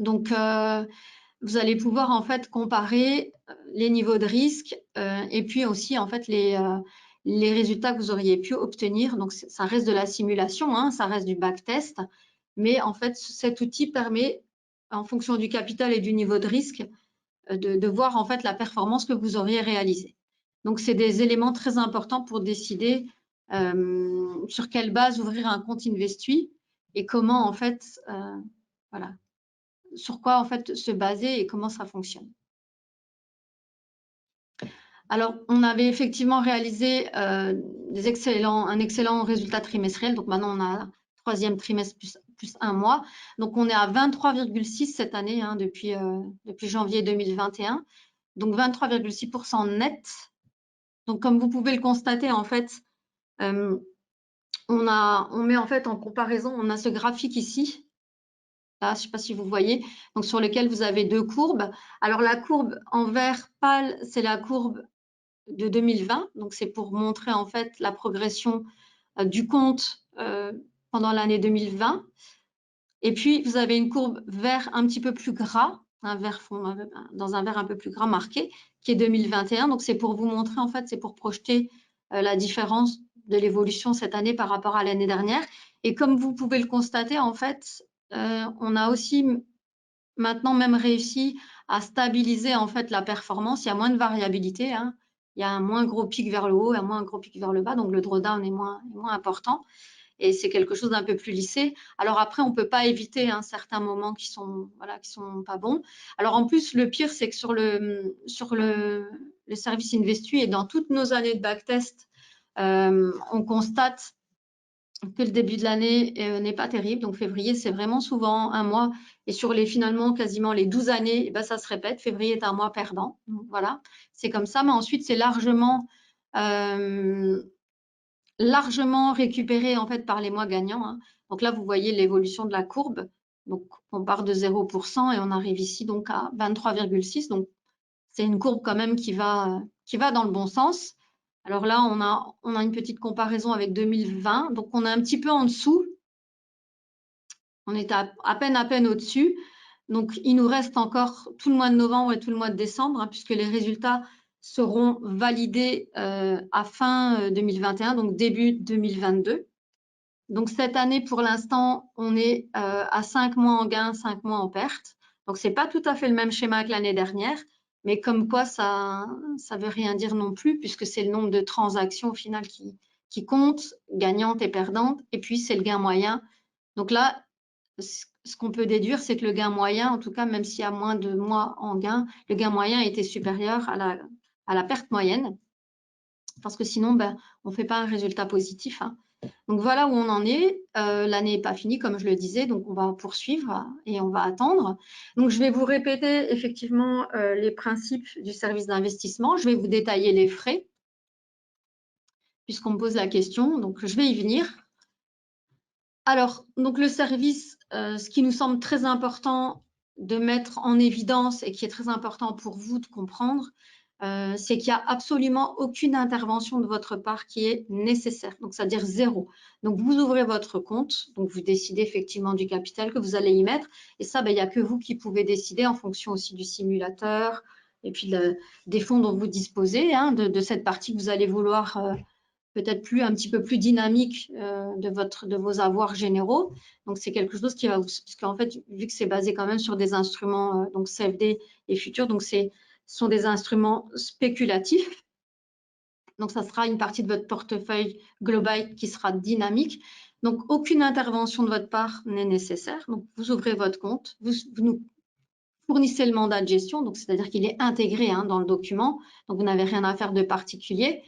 Donc vous allez pouvoir en fait comparer les niveaux de risque et puis aussi en fait les résultats que vous auriez pu obtenir. Donc ça reste de la simulation, hein, ça reste du backtest, mais en fait cet outil permet, en fonction du capital et du niveau de risque, de voir en fait la performance que vous auriez réalisée. Donc c'est des éléments très importants pour décider sur quelle base ouvrir un compte Investui et comment en fait voilà, sur quoi en fait se baser et comment ça fonctionne. Alors, on avait effectivement réalisé un excellent résultat trimestriel. Donc maintenant, on a troisième trimestre plus un mois. Donc, on est à 23,6 cette année, hein, depuis janvier 2021. Donc, 23,6% net. Donc, comme vous pouvez le constater, en fait, on met en fait en comparaison, on a ce graphique ici. Là, je ne sais pas si vous voyez, donc sur lequel vous avez deux courbes. Alors, la courbe en vert pâle, c'est la courbe de 2020. Donc, c'est pour montrer en fait la progression du compte pendant l'année 2020. Et puis, vous avez une courbe vert un petit peu plus gras, dans un vert un peu plus gras marqué, qui est 2021. Donc, c'est pour vous montrer, en fait, c'est pour projeter la différence de l'évolution cette année par rapport à l'année dernière. Et comme vous pouvez le constater, en fait, on a aussi maintenant même réussi à stabiliser en fait la performance. Il y a moins de variabilité, hein. Il y a un moins gros pic vers le haut et un moins gros pic vers le bas, donc le drawdown est moins important et c'est quelque chose d'un peu plus lissé. Alors après, on ne peut pas éviter certains moments qui sont pas bons. Alors en plus, le pire, c'est que sur le service Investui et dans toutes nos années de backtest, on constate que le début de l'année n'est pas terrible. Donc, février, c'est vraiment souvent un mois. Et sur finalement, quasiment les 12 années, ça se répète. Février est un mois perdant. Donc, voilà, c'est comme ça. Mais ensuite, c'est largement récupéré en fait par les mois gagnants. Hein. Donc là, vous voyez l'évolution de la courbe. Donc, on part de 0% et on arrive ici donc à 23,6. Donc, c'est une courbe quand même qui va dans le bon sens. Alors là, on a une petite comparaison avec 2020, donc on est un petit peu en dessous. On est à peine au-dessus. Donc, il nous reste encore tout le mois de novembre et tout le mois de décembre, puisque les résultats seront validés à fin 2021, donc début 2022. Donc, cette année, pour l'instant, on est à 5 mois en gain, 5 mois en perte. Donc, ce n'est pas tout à fait le même schéma que l'année dernière, mais comme quoi ça ne veut rien dire non plus, puisque c'est le nombre de transactions au final qui compte, gagnantes et perdantes, et puis c'est le gain moyen. Donc là, ce qu'on peut déduire, c'est que le gain moyen, en tout cas, même s'il y a moins de mois en gain, le gain moyen était supérieur à la perte moyenne, parce que sinon, on ne fait pas un résultat positif. Donc voilà où on en est. L'année n'est pas finie, comme je le disais, donc on va poursuivre et on va attendre. Donc je vais vous répéter effectivement les principes du service d'investissement. Je vais vous détailler les frais, puisqu'on me pose la question. Donc je vais y venir. Alors, donc le service, ce qui nous semble très important de mettre en évidence et qui est très important pour vous de comprendre, c'est qu'il n'y a absolument aucune intervention de votre part qui est nécessaire, donc c'est-à-dire zéro. Donc vous ouvrez votre compte, donc vous décidez effectivement du capital que vous allez y mettre, et ça, il n'y a que vous qui pouvez décider en fonction aussi du simulateur et puis des fonds dont vous disposez, de cette partie que vous allez vouloir peut-être un petit peu plus dynamique de vos avoirs généraux. Donc, c'est quelque chose qui va vous... Parce qu'en fait, vu que c'est basé quand même sur des instruments, donc CFD et futurs, donc ce sont des instruments spéculatifs. Donc, ça sera une partie de votre portefeuille global qui sera dynamique. Donc, aucune intervention de votre part n'est nécessaire. Donc, vous ouvrez votre compte, vous nous fournissez le mandat de gestion, donc c'est-à-dire qu'il est intégré dans le document. Donc, vous n'avez rien à faire de particulier.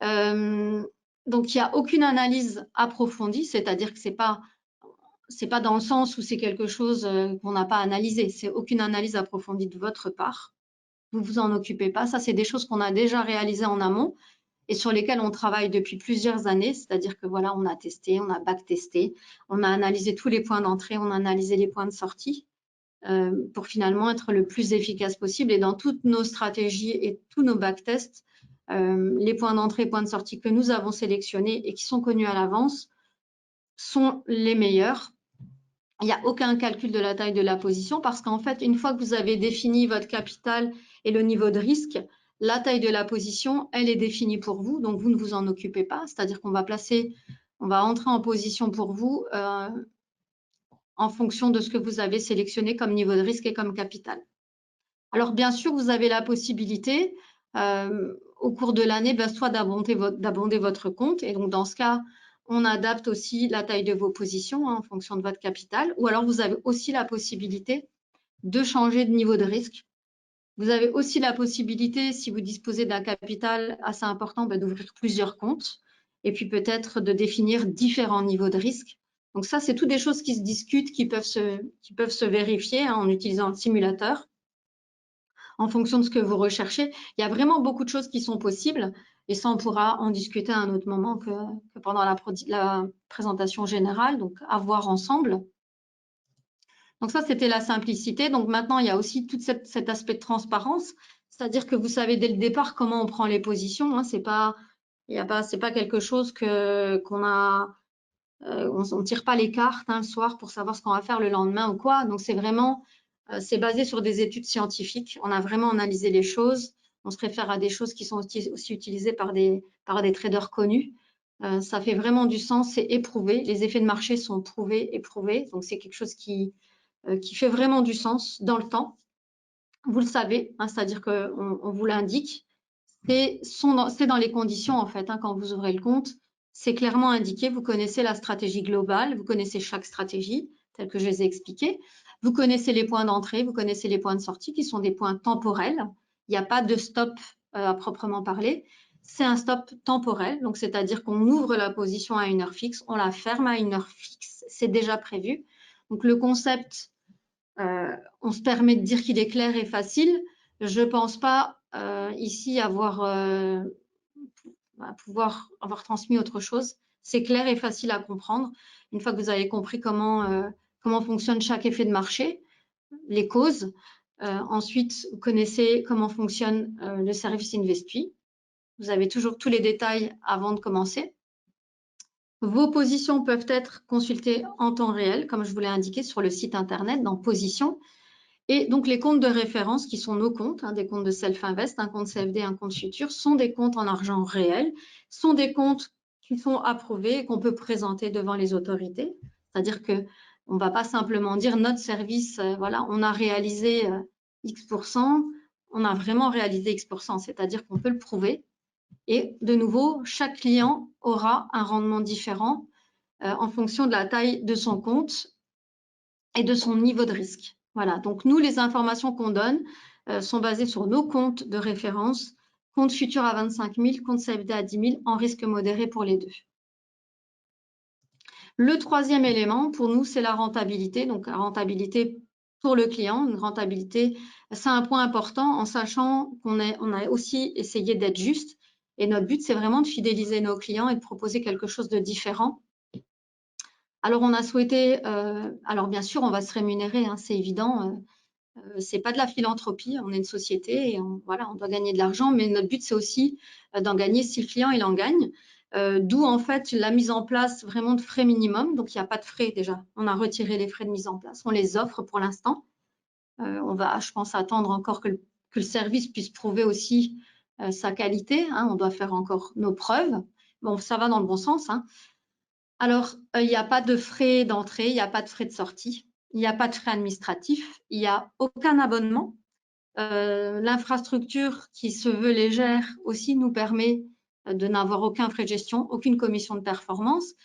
Donc, il n'y a aucune analyse approfondie, c'est-à-dire que c'est pas dans le sens où c'est quelque chose qu'on n'a pas analysé. C'est aucune analyse approfondie de votre part. Vous vous en occupez pas. Ça, c'est des choses qu'on a déjà réalisées en amont et sur lesquelles on travaille depuis plusieurs années. C'est-à-dire que voilà, on a testé, on a backtesté, on a analysé tous les points d'entrée, on a analysé les points de sortie pour finalement être le plus efficace possible. Et dans toutes nos stratégies et tous nos backtests, les points d'entrée et points de sortie que nous avons sélectionnés et qui sont connus à l'avance sont les meilleurs. Il n'y a aucun calcul de la taille de la position parce qu'en fait, une fois que vous avez défini votre capital et le niveau de risque, la taille de la position, elle est définie pour vous, donc vous ne vous en occupez pas. C'est-à-dire qu'on va entrer en position pour vous en fonction de ce que vous avez sélectionné comme niveau de risque et comme capital. Alors, bien sûr, vous avez la possibilité au cours de l'année, soit d'abonder votre compte. Et donc, dans ce cas, on adapte aussi la taille de vos positions en fonction de votre capital. Ou alors, vous avez aussi la possibilité de changer de niveau de risque. Vous avez aussi la possibilité, si vous disposez d'un capital assez important, d'ouvrir plusieurs comptes et puis peut-être de définir différents niveaux de risque. Donc ça, c'est toutes des choses qui se discutent, qui peuvent se vérifier en utilisant le simulateur en fonction de ce que vous recherchez. Il y a vraiment beaucoup de choses qui sont possibles et ça, on pourra en discuter à un autre moment que pendant la présentation générale, donc à voir ensemble. Donc ça, c'était la simplicité. Donc maintenant, il y a aussi tout cet aspect de transparence, c'est-à-dire que vous savez dès le départ comment on prend les positions. C'est pas quelque chose qu'on a... on ne tire pas les cartes le soir pour savoir ce qu'on va faire le lendemain ou quoi. Donc, c'est vraiment... c'est basé sur des études scientifiques. On a vraiment analysé les choses. On se réfère à des choses qui sont aussi utilisées par des traders connus. Ça fait vraiment du sens, c'est éprouvé. Les effets de marché sont prouvés, éprouvés. Donc, c'est quelque chose qui fait vraiment du sens dans le temps. Vous le savez, c'est-à-dire qu'on vous l'indique. C'est dans les conditions, en fait, quand vous ouvrez le compte. C'est clairement indiqué. Vous connaissez la stratégie globale, vous connaissez chaque stratégie, telle que je les ai expliquées. Vous connaissez les points d'entrée, vous connaissez les points de sortie, qui sont des points temporels. Il n'y a pas de stop à proprement parler. C'est un stop temporel, donc c'est-à-dire qu'on ouvre la position à une heure fixe, on la ferme à une heure fixe, c'est déjà prévu. Donc le concept, on se permet de dire qu'il est clair et facile. Je ne pense pas ici pouvoir avoir transmis autre chose. C'est clair et facile à comprendre. Une fois que vous avez compris comment fonctionne chaque effet de marché, les causes, Ensuite, vous connaissez comment fonctionne le service Investui. Vous avez toujours tous les détails avant de commencer. Vos positions peuvent être consultées en temps réel, comme je vous l'ai indiqué sur le site internet, dans Positions. Et donc, les comptes de référence, qui sont nos comptes, des comptes de Self-Invest, un compte CFD, un compte futur, sont des comptes en argent réel, sont des comptes qui sont approuvés et qu'on peut présenter devant les autorités. C'est-à-dire qu'on ne va pas simplement dire notre service, voilà, on a réalisé X%, on a vraiment réalisé X%, c'est-à-dire qu'on peut le prouver. Et de nouveau, chaque client aura un rendement différent en fonction de la taille de son compte et de son niveau de risque. Voilà, donc nous, les informations qu'on donne sont basées sur nos comptes de référence, compte futur à 25 000, compte CFD à 10 000, en risque modéré pour les deux. Le troisième élément, pour nous, c'est la rentabilité. Donc, la rentabilité pour le client, une rentabilité, c'est un point important en sachant qu'on a aussi essayé d'être juste. Et notre but, c'est vraiment de fidéliser nos clients et de proposer quelque chose de différent. Alors, on a souhaité, alors bien sûr, on va se rémunérer, c'est évident. C'est pas de la philanthropie, on est une société et voilà, on doit gagner de l'argent, mais notre but, c'est aussi d'en gagner si le client, il en gagne. D'où, en fait, la mise en place vraiment de frais minimum. Donc, il n'y a pas de frais déjà. On a retiré les frais de mise en place. On les offre pour l'instant. On va, je pense, attendre encore que le service puisse prouver aussi sa qualité. On doit faire encore nos preuves. Bon, ça va dans le bon sens. Alors, il n'y a pas de frais d'entrée, il n'y a pas de frais de sortie, il n'y a pas de frais administratifs, il n'y a aucun abonnement. L'infrastructure qui se veut légère aussi nous permet de n'avoir aucun frais de gestion, aucune commission de performance.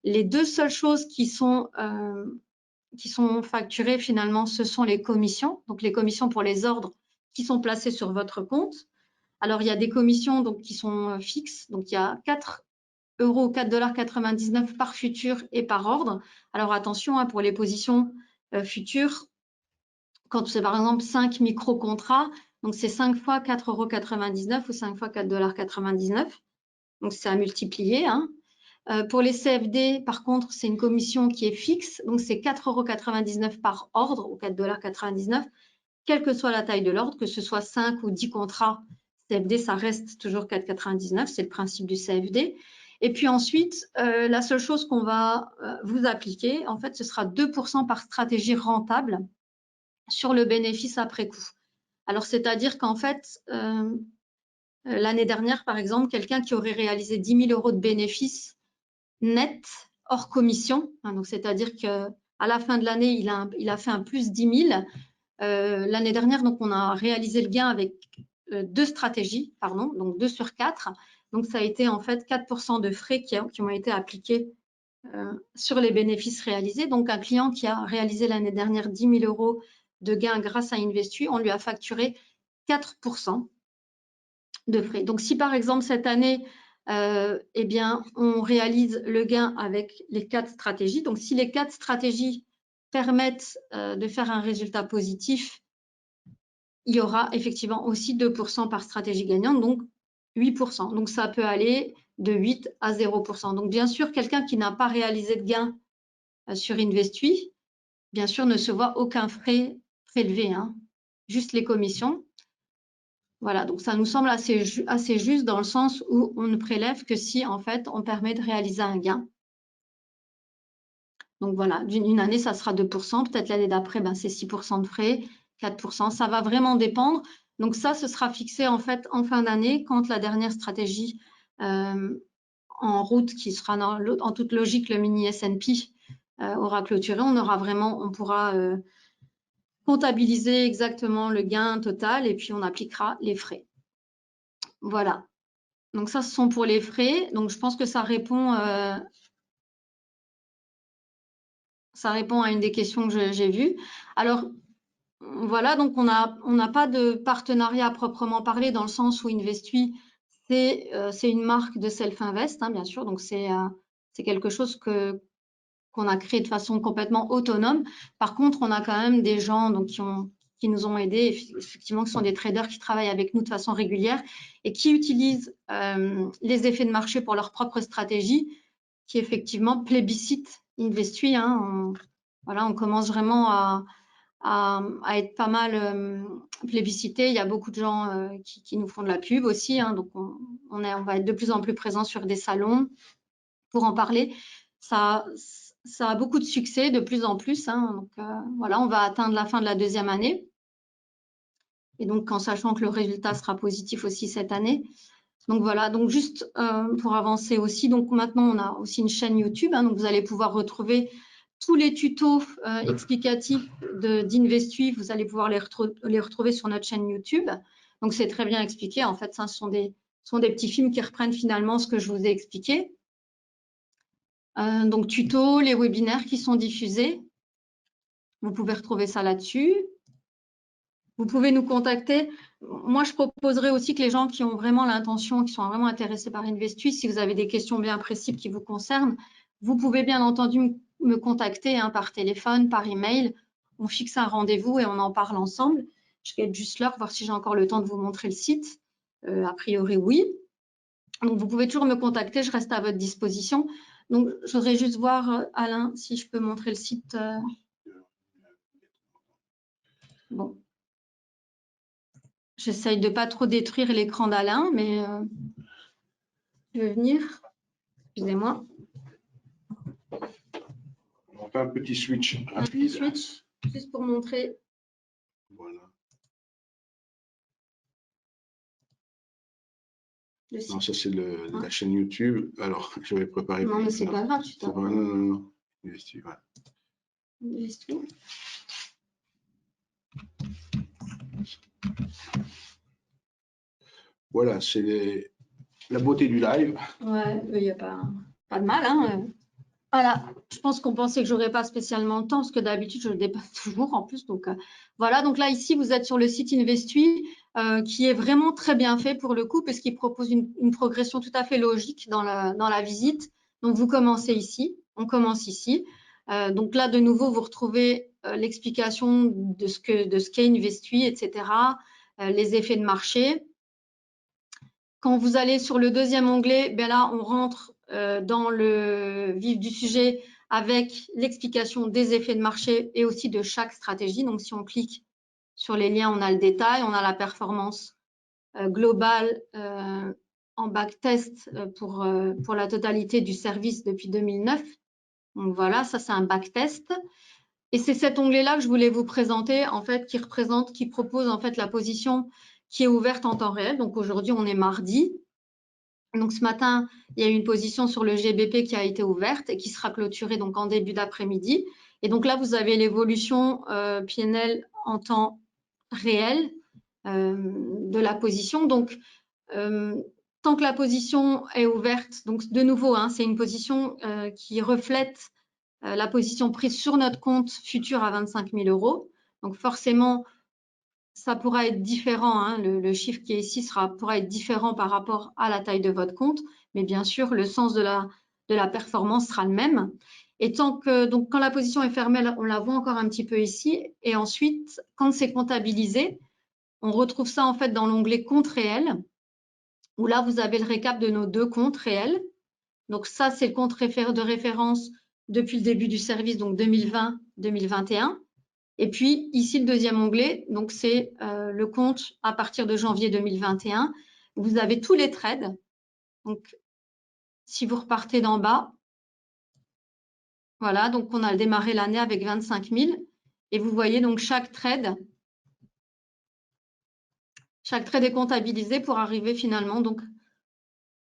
Les deux seules choses qui sont facturées finalement, ce sont les commissions, donc les commissions pour les ordres qui sont placés sur votre compte. Alors, il y a des commissions donc, qui sont fixes, donc il y a 4,99 € par futur et par ordre. Alors, attention, pour les positions futures, quand c'est par exemple 5 micro-contrats, donc c'est 5 fois 4,99 € ou 5 fois 4,99 $. Donc, c'est à multiplier. Pour les CFD, par contre, c'est une commission qui est fixe. Donc, c'est 4,99 € par ordre ou 4,99 $, quelle que soit la taille de l'ordre, que ce soit 5 ou 10 contrats. CFD, ça reste toujours 4,99 €. C'est le principe du CFD. Et puis ensuite, la seule chose qu'on va vous appliquer, en fait, ce sera 2% par stratégie rentable sur le bénéfice après coup. Alors, c'est-à-dire qu'en fait, l'année dernière, par exemple, quelqu'un qui aurait réalisé 10 000 € de bénéfices net hors commission, donc c'est-à-dire qu'à la fin de l'année, il a fait un plus 10 000. L'année dernière, donc, on a réalisé le gain avec 2 stratégies, pardon, donc 2 sur 4. Donc, ça a été en fait 4% de frais qui ont été appliqués sur les bénéfices réalisés. Donc, un client qui a réalisé l'année dernière 10 000 € de gains grâce à Investui, on lui a facturé 4% de frais. Donc, si par exemple cette année, eh bien, on réalise le gain avec les 4 stratégies, donc si les 4 stratégies permettent de faire un résultat positif, il y aura effectivement aussi 2% par stratégie gagnante, donc 8%. Donc, ça peut aller de 8 à 0%. Donc, bien sûr, quelqu'un qui n'a pas réalisé de gain sur Investui, bien sûr, ne se voit aucun frais prélevé, juste les commissions. Voilà, donc ça nous semble assez juste dans le sens où on ne prélève que si, en fait, on permet de réaliser un gain. Donc voilà, d'une année, ça sera 2%, peut-être l'année d'après, c'est 6% de frais, 4%, ça va vraiment dépendre. Donc ça, ce sera fixé en fait en fin d'année quand la dernière stratégie en route, qui sera en toute logique le mini S&P, aura clôturé. On pourra comptabiliser exactement le gain total et puis on appliquera les frais. Voilà. Donc ça, ce sont pour les frais. Donc je pense que ça répond à une des questions que j'ai vues. Alors voilà, donc on n'a pas de partenariat à proprement parler dans le sens où Investui, c'est une marque de Self-Invest, bien sûr. Donc c'est quelque chose qu'on a créé de façon complètement autonome. Par contre, on a quand même des gens donc, qui nous ont aidés, effectivement, qui sont des traders qui travaillent avec nous de façon régulière et qui utilisent les effets de marché pour leur propre stratégie, qui effectivement plébiscitent Investui. Voilà, on commence vraiment à à être pas mal plébiscité. Il y a beaucoup de gens qui nous font de la pub aussi, hein, donc on va être de plus en plus présent sur des salons pour en parler. Ça a beaucoup de succès de plus en plus, hein, donc voilà, on va atteindre la fin de la 2e année. Et donc, en sachant que le résultat sera positif aussi cette année. Donc voilà, donc juste pour avancer aussi, donc maintenant on a aussi une chaîne YouTube, hein, donc vous allez pouvoir retrouver tous les tutos explicatifs d'Investui, vous allez pouvoir les retrouver sur notre chaîne YouTube. Donc c'est très bien expliqué, en fait, ce sont des petits films qui reprennent finalement ce que je vous ai expliqué. Donc tutos, les webinaires qui sont diffusés, vous pouvez retrouver ça là-dessus. Vous pouvez nous contacter. Moi, je proposerais aussi que les gens qui ont vraiment l'intention, qui sont vraiment intéressés par Investui, si vous avez des questions bien précises qui vous concernent, vous pouvez bien entendu me contacter hein, par téléphone, par email. On fixe un rendez-vous et on en parle ensemble. Je vais être juste l'heure, voir si j'ai encore le temps de vous montrer le site. A priori, oui. Donc, vous pouvez toujours me contacter, je reste à votre disposition. Donc, je voudrais juste voir, Alain, si je peux montrer le site. Bon. J'essaye de ne pas trop détruire l'écran d'Alain, mais je vais venir. Excusez-moi. On fait un petit switch rapide. Un petit switch, juste pour montrer. Voilà. Le site. Non, ça c'est la chaîne YouTube. Alors, je vais préparer. Non, mais c'est pas grave, tu t'en. Non. Investui, voilà. Investui. Voilà, c'est la beauté du live. Ouais, il n'y a pas de mal. Hein. Voilà, je pense qu'on pensait que j'aurais pas spécialement le temps, parce que d'habitude, je le dépasse toujours en plus. Donc, voilà, donc là, ici, vous êtes sur le site Investui, qui est vraiment très bien fait pour le coup, parce qu'il propose une progression tout à fait logique dans la visite. Donc, vous commencez ici, on commence ici. Donc là, de nouveau, vous retrouvez l'explication de ce qu'est Investui, etc., les effets de marché. Quand vous allez sur le 2e onglet, ben là, on rentre dans le vif du sujet avec l'explication des effets de marché et aussi de chaque stratégie. Donc, si on clique sur les liens, on a le détail, on a la performance globale en backtest pour la totalité du service depuis 2009. Donc, voilà, ça, c'est un backtest. Et c'est cet onglet-là que je voulais vous présenter, en fait, qui propose en fait la position qui est ouverte en temps réel. Donc, aujourd'hui, on est mardi. Donc, ce matin, il y a eu une position sur le GBP qui a été ouverte et qui sera clôturée donc en début d'après-midi. Et donc là, vous avez l'évolution PNL en temps réel de la position. Donc, tant que la position est ouverte, donc de nouveau, hein, c'est une position qui reflète la position prise sur notre compte futur à 25 000 €. Donc, forcément, ça pourra être différent, hein, le chiffre qui est ici pourra être différent par rapport à la taille de votre compte, mais bien sûr, le sens de la performance sera le même. Et donc, quand la position est fermée, on la voit encore un petit peu ici. Et ensuite, quand c'est comptabilisé, on retrouve ça en fait dans l'onglet compte réel, où là, vous avez le récap de nos 2 comptes réels. Donc, ça, c'est le compte de référence depuis le début du service, donc 2020-2021. Et puis, ici, le 2e onglet, donc c'est le compte à partir de janvier 2021. Vous avez tous les trades. Donc, si vous repartez d'en bas, voilà, donc on a démarré l'année avec 25 000. Et vous voyez donc chaque trade est comptabilisé pour arriver finalement, donc,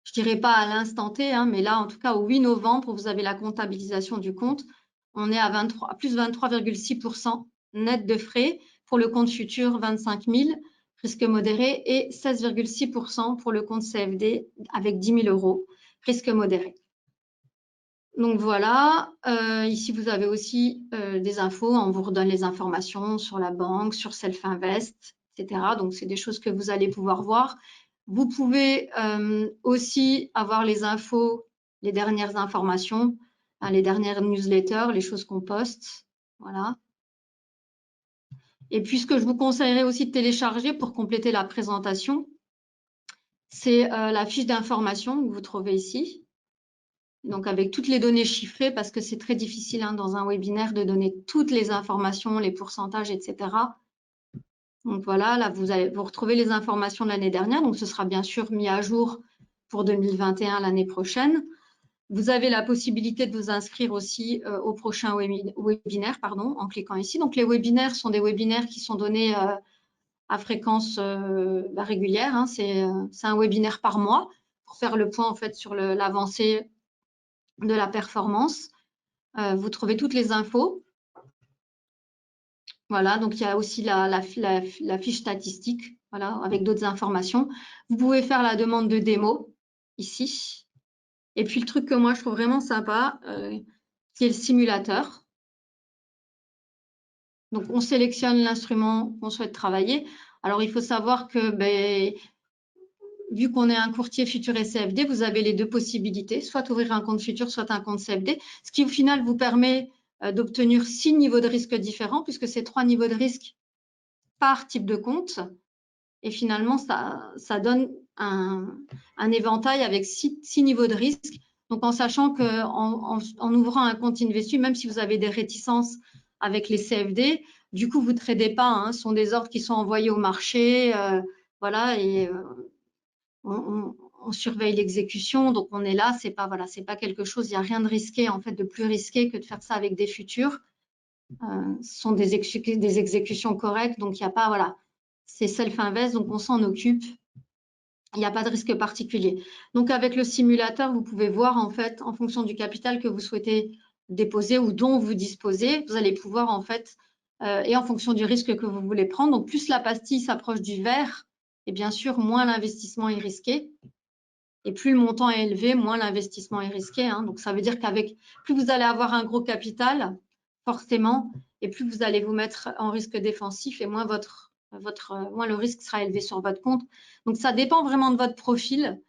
je dirais pas à l'instant T, hein, mais là, en tout cas, au 8 novembre, vous avez la comptabilisation du compte. On est à plus 23,6% net de frais. Pour le compte futur, 25 000, risque modéré, et 16,6% pour le compte CFD avec 10 000 €, risque modéré. Donc voilà, ici vous avez aussi des infos, on vous redonne les informations sur la banque, sur Self-Invest, etc. Donc c'est des choses que vous allez pouvoir voir. Vous pouvez aussi avoir les infos, les dernières informations, hein, les dernières newsletters, les choses qu'on poste. Voilà. Et puis, ce que je vous conseillerais aussi de télécharger pour compléter la présentation, c'est la fiche d'information que vous trouvez ici. donc avec toutes les données chiffrées, parce que c'est très difficile hein, dans un webinaire de donner toutes les informations, les pourcentages, etc. Donc voilà, là vous retrouvez les informations de l'année dernière, donc ce sera bien sûr mis à jour pour 2021 l'année prochaine. Vous avez la possibilité de vous inscrire aussi au prochain webinaire, en cliquant ici. Donc les webinaires sont des webinaires qui sont donnés à fréquence régulière. Hein. C'est un webinaire par mois pour faire le point en fait sur l'avancée de la performance. Vous trouvez toutes les infos. Voilà, donc il y a aussi la fiche statistique, voilà, avec d'autres informations. Vous pouvez faire la demande de démo ici. Et puis le truc que moi je trouve vraiment sympa, qui est le simulateur. Donc on sélectionne l'instrument qu'on souhaite travailler. Alors il faut savoir que vu qu'on est un courtier futur et CFD, vous avez les deux possibilités, soit ouvrir un compte futur, soit un compte CFD, ce qui au final vous permet d'obtenir 6 niveaux de risque différents, puisque c'est 3 niveaux de risque par type de compte. Et finalement, ça donne un éventail avec 6 niveaux de risque. Donc, en sachant qu'en ouvrant un compte Investu, même si vous avez des réticences avec les CFD, du coup, vous ne tradez pas. Hein, ce sont des ordres qui sont envoyés au marché. Voilà, et on surveille l'exécution. Donc, on est là. C'est pas quelque chose, il n'y a rien de risqué, en fait, de plus risqué que de faire ça avec des futurs. Ce sont des exécutions correctes. Donc, il n'y a pas, voilà. C'est self-invest, donc on s'en occupe. Il n'y a pas de risque particulier. Donc, avec le simulateur, vous pouvez voir, en fait, en fonction du capital que vous souhaitez déposer ou dont vous disposez, vous allez pouvoir, en fait, et en fonction du risque que vous voulez prendre. Donc, plus la pastille s'approche du vert, et bien sûr, moins l'investissement est risqué. Et plus le montant est élevé, moins l'investissement est risqué. Hein. Donc, ça veut dire qu'avec plus vous allez avoir un gros capital, forcément, et plus vous allez vous mettre en risque défensif et moins moins le risque sera élevé sur votre compte. Donc, ça dépend vraiment de votre profil.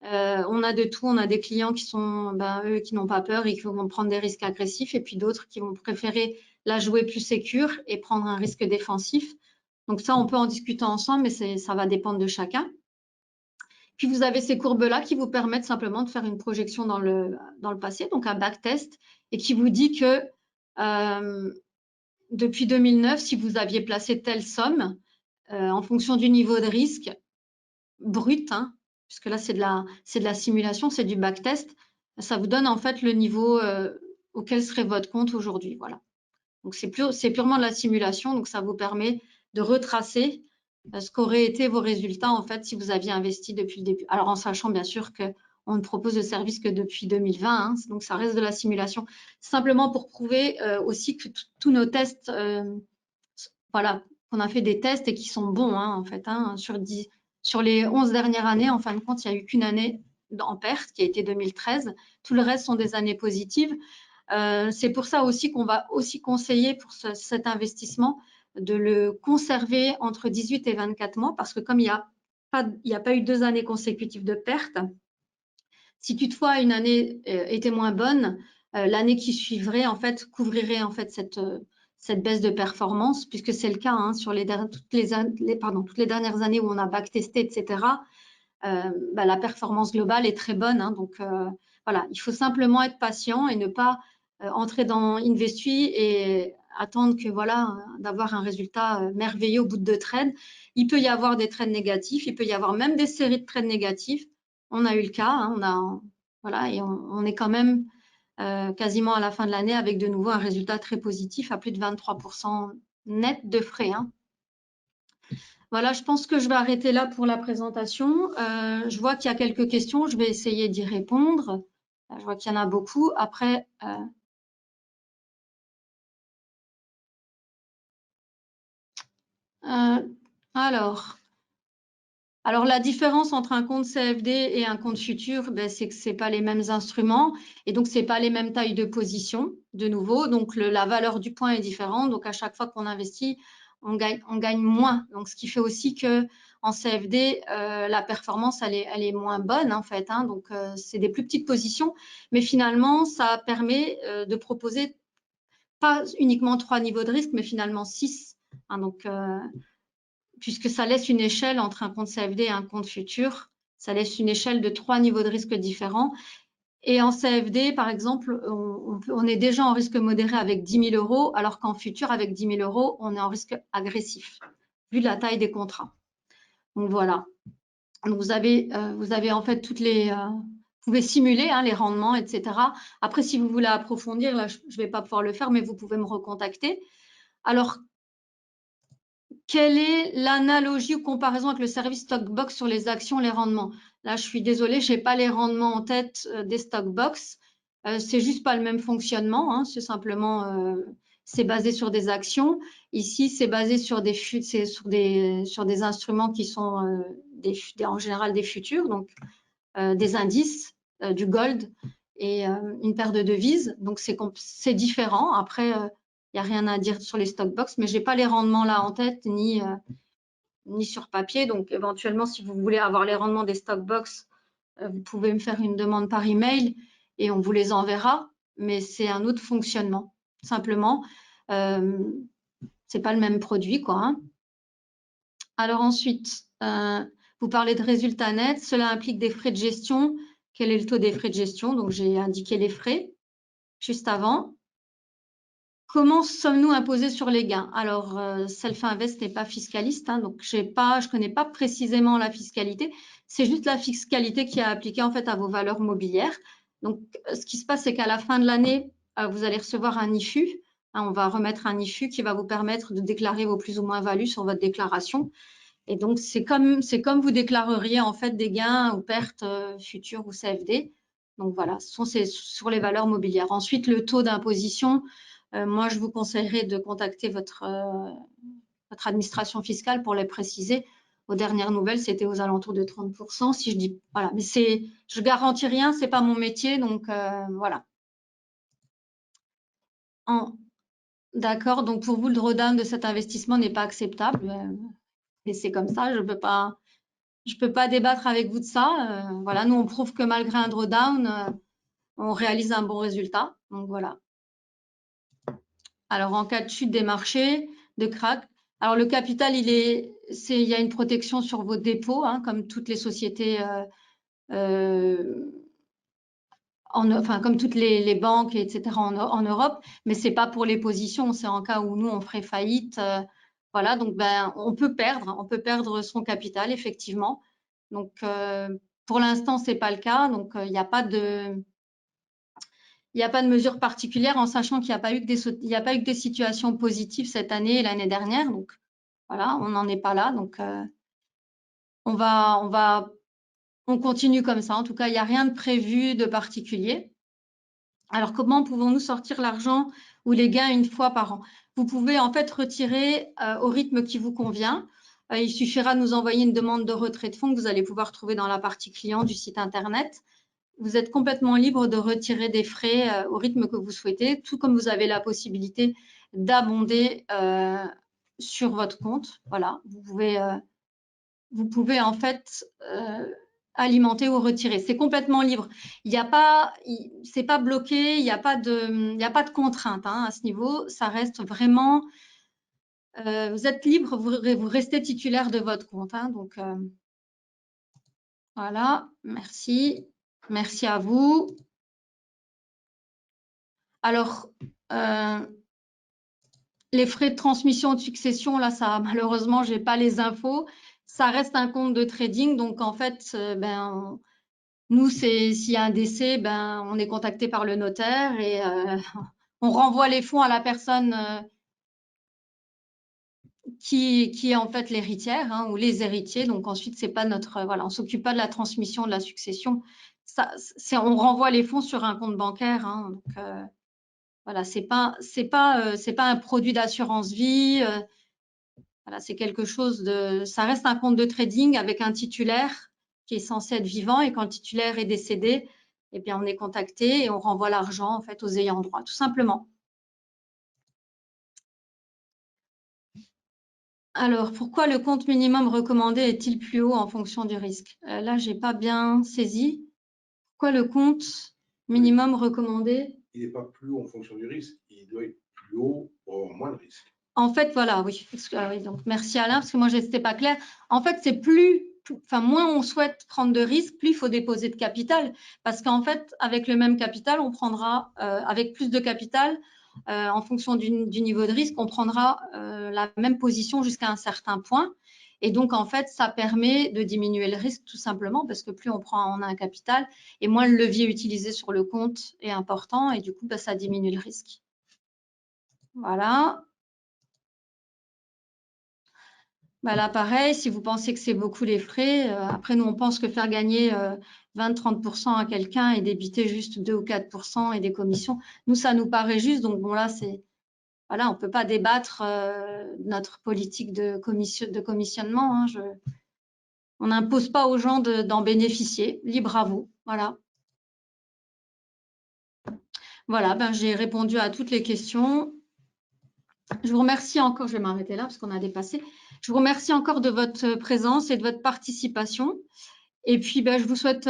On a de tout. On a des clients qui sont, eux, qui n'ont pas peur et qui vont prendre des risques agressifs, et puis d'autres qui vont préférer la jouer plus sécure et prendre un risque défensif. Donc, ça, on peut en discuter ensemble, mais ça va dépendre de chacun. Puis, vous avez ces courbes-là qui vous permettent simplement de faire une projection dans le passé, donc un backtest, et qui vous dit que depuis 2009, si vous aviez placé telle somme, en fonction du niveau de risque brut, hein, puisque là, c'est de la simulation, c'est du backtest, ça vous donne en fait le niveau auquel serait votre compte aujourd'hui. Voilà. Donc, c'est purement de la simulation, donc ça vous permet de retracer ce qu'auraient été vos résultats en fait si vous aviez investi depuis le début. Alors, en sachant bien sûr qu'on ne propose de service que depuis 2020, hein, donc ça reste de la simulation. Simplement pour prouver aussi que tous nos tests, voilà, qu'on a fait des tests et qui sont bons hein, en fait. Hein, sur les 11 dernières années, en fin de compte, il n'y a eu qu'une année en perte qui a été 2013. Tout le reste sont des années positives. C'est pour ça aussi qu'on va aussi conseiller pour cet investissement de le conserver entre 18 et 24 mois parce que comme il n'y a pas eu 2 années consécutives de perte, si toutefois une année était moins bonne, l'année qui suivrait en fait couvrirait en fait cette baisse de performance puisque c'est le cas hein, sur toutes les dernières années où on a backtesté, etc. La performance globale est très bonne. Hein, donc voilà, il faut simplement être patient et ne pas entrer dans Investu et attendre que voilà d'avoir un résultat merveilleux au bout de 2 trades. Il peut y avoir des trades négatifs, il peut y avoir même des séries de trades négatifs. On a eu le cas, hein, voilà, et on est quand même quasiment à la fin de l'année avec de nouveau un résultat très positif à plus de 23% net de frais. Hein. Voilà, je pense que je vais arrêter là pour la présentation. Je vois qu'il y a quelques questions, je vais essayer d'y répondre. Je vois qu'il y en a beaucoup. Après, alors la différence entre un compte CFD et un compte futur, c'est que c'est pas les mêmes instruments et donc c'est pas les mêmes tailles de position. De nouveau, donc la valeur du point est différente. Donc à chaque fois qu'on investit, on gagne moins. Donc ce qui fait aussi que en CFD, la performance elle est moins bonne en fait. Hein, donc c'est des plus petites positions, mais finalement ça permet de proposer pas uniquement 3 niveaux de risque, mais finalement 6. Hein, donc puisque ça laisse une échelle entre un compte CFD et un compte futur, ça laisse une échelle de 3 niveaux de risque différents. Et en CFD, par exemple, on est déjà en risque modéré avec 10 000 €, alors qu'en futur, avec 10 000 €, on est en risque agressif, vu la taille des contrats. Donc voilà. Donc vous avez en fait toutes les... vous pouvez simuler les rendements, etc. Après, si vous voulez approfondir, là, je ne vais pas pouvoir le faire, mais vous pouvez me recontacter. Alors, quelle est l'analogie ou comparaison avec le service Stockbox sur les actions, les rendements? Là, je suis désolée, je n'ai pas les rendements en tête des Stockbox. C'est juste pas le même fonctionnement, hein, c'est simplement, c'est basé sur des actions. Ici, c'est basé sur des instruments qui sont en général des futurs, donc des indices, du gold et une paire de devises. Donc, c'est différent. Après, il n'y a rien à dire sur les Stockbox, mais je n'ai pas les rendements là en tête, ni sur papier. Donc, éventuellement, si vous voulez avoir les rendements des Stockbox, vous pouvez me faire une demande par email et on vous les enverra. Mais c'est un autre fonctionnement. Simplement, c'est pas le même produit, quoi. Hein. Alors ensuite, vous parlez de résultats nets. Cela implique des frais de gestion. Quel est le taux des frais de gestion? Donc, j'ai indiqué les frais juste avant. Comment sommes-nous imposés sur les gains? Alors, Self-Invest n'est pas fiscaliste, hein, donc je ne connais pas précisément la fiscalité. C'est juste la fiscalité qui est appliquée en fait à vos valeurs mobilières. Donc, ce qui se passe, c'est qu'à la fin de l'année, vous allez recevoir un IFU. Hein, on va remettre un IFU qui va vous permettre de déclarer vos plus ou moins values sur votre déclaration. Et donc, c'est comme vous déclareriez en fait des gains ou pertes futures ou CFD. Donc voilà, c'est sur les valeurs mobilières. Ensuite, le taux d'imposition. Moi, je vous conseillerais de contacter votre administration fiscale pour les préciser. Aux dernières nouvelles, c'était aux alentours de 30%. Si je dis, voilà, mais je garantis rien, c'est pas mon métier, donc voilà. D'accord, donc pour vous, le drawdown de cet investissement n'est pas acceptable. Et c'est comme ça, je peux pas débattre avec vous de ça. Voilà, nous, on prouve que malgré un drawdown, on réalise un bon résultat. Donc voilà. Alors, en cas de chute des marchés, de crack, alors le capital, il y a une protection sur vos dépôts, hein, comme toutes les sociétés, enfin comme toutes les banques, etc. en Europe, mais c'est pas pour les positions, c'est en cas où nous on ferait faillite. Voilà, donc on peut perdre son capital effectivement. Donc pour l'instant c'est pas le cas, donc il n'y a pas de mesure particulière, en sachant qu'il n'y a pas eu que des situations positives cette année et l'année dernière. Donc voilà, on n'en est pas là. Donc on continue comme ça. En tout cas, il n'y a rien de prévu de particulier. Alors, comment pouvons-nous sortir l'argent ou les gains une fois par an? Vous pouvez en fait retirer au rythme qui vous convient. Il suffira de nous envoyer une demande de retrait de fonds que vous allez pouvoir trouver dans la partie client du site internet. Vous êtes complètement libre de retirer des frais au rythme que vous souhaitez, tout comme vous avez la possibilité d'abonder sur votre compte. Voilà, vous pouvez en fait alimenter ou retirer. C'est complètement libre. C'est pas bloqué, il n'y a pas de contrainte hein, à ce niveau. Ça reste vraiment. Vous êtes libre, vous restez titulaire de votre compte. Hein, donc voilà, merci. Merci à vous. Alors, les frais de transmission de succession, là, ça, malheureusement, j'ai pas les infos. Ça reste un compte de trading, donc en fait, nous, s'il y a un décès, on est contacté par le notaire et on renvoie les fonds à la personne qui est en fait l'héritière hein, ou les héritiers. Donc ensuite, c'est pas voilà, on s'occupe pas de la transmission de la succession. On renvoie les fonds sur un compte bancaire. Hein, donc voilà, c'est pas un produit d'assurance vie. Voilà, c'est quelque chose ça reste un compte de trading avec un titulaire qui est censé être vivant et quand le titulaire est décédé, eh bien, on est contacté et on renvoie l'argent en fait aux ayants droit, tout simplement. Alors, pourquoi le compte minimum recommandé est-il plus haut en fonction du risque? Là, j'ai pas bien saisi. Pourquoi le compte minimum recommandé? Il n'est pas plus haut en fonction du risque, il doit être plus haut pour avoir moins de risque. En fait, voilà, oui. Oui donc, merci Alain, parce que moi, n'étais pas clair. En fait, c'est plus moins on souhaite prendre de risques, plus il faut déposer de capital. Parce qu'en fait, avec le même capital, on prendra, avec plus de capital, en fonction du niveau de risque, on prendra la même position jusqu'à un certain point. Et donc, en fait, ça permet de diminuer le risque tout simplement parce que plus on a un capital et moins le levier utilisé sur le compte est important et du coup, ça diminue le risque. Voilà. Là, pareil, si vous pensez que c'est beaucoup les frais, après, nous, on pense que faire gagner 20-30% à quelqu'un et débiter juste 2 ou 4% et des commissions, nous, ça nous paraît juste. Donc, bon, là, voilà, on ne peut pas débattre notre politique de commissionnement. Hein, on n'impose pas aux gens d'en bénéficier. Libre à vous. Voilà. Voilà, j'ai répondu à toutes les questions. Je vous remercie encore, je vais m'arrêter là parce qu'on a dépassé. Je vous remercie encore de votre présence et de votre participation. Et puis, je vous souhaite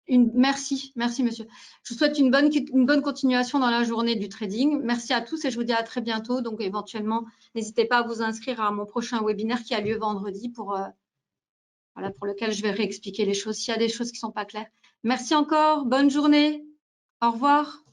merci monsieur. Je vous souhaite une bonne continuation dans la journée du trading. Merci à tous et je vous dis à très bientôt. Donc, éventuellement, n'hésitez pas à vous inscrire à mon prochain webinaire qui a lieu vendredi pour lequel je vais réexpliquer les choses s'il y a des choses qui ne sont pas claires. Merci encore. Bonne journée. Au revoir.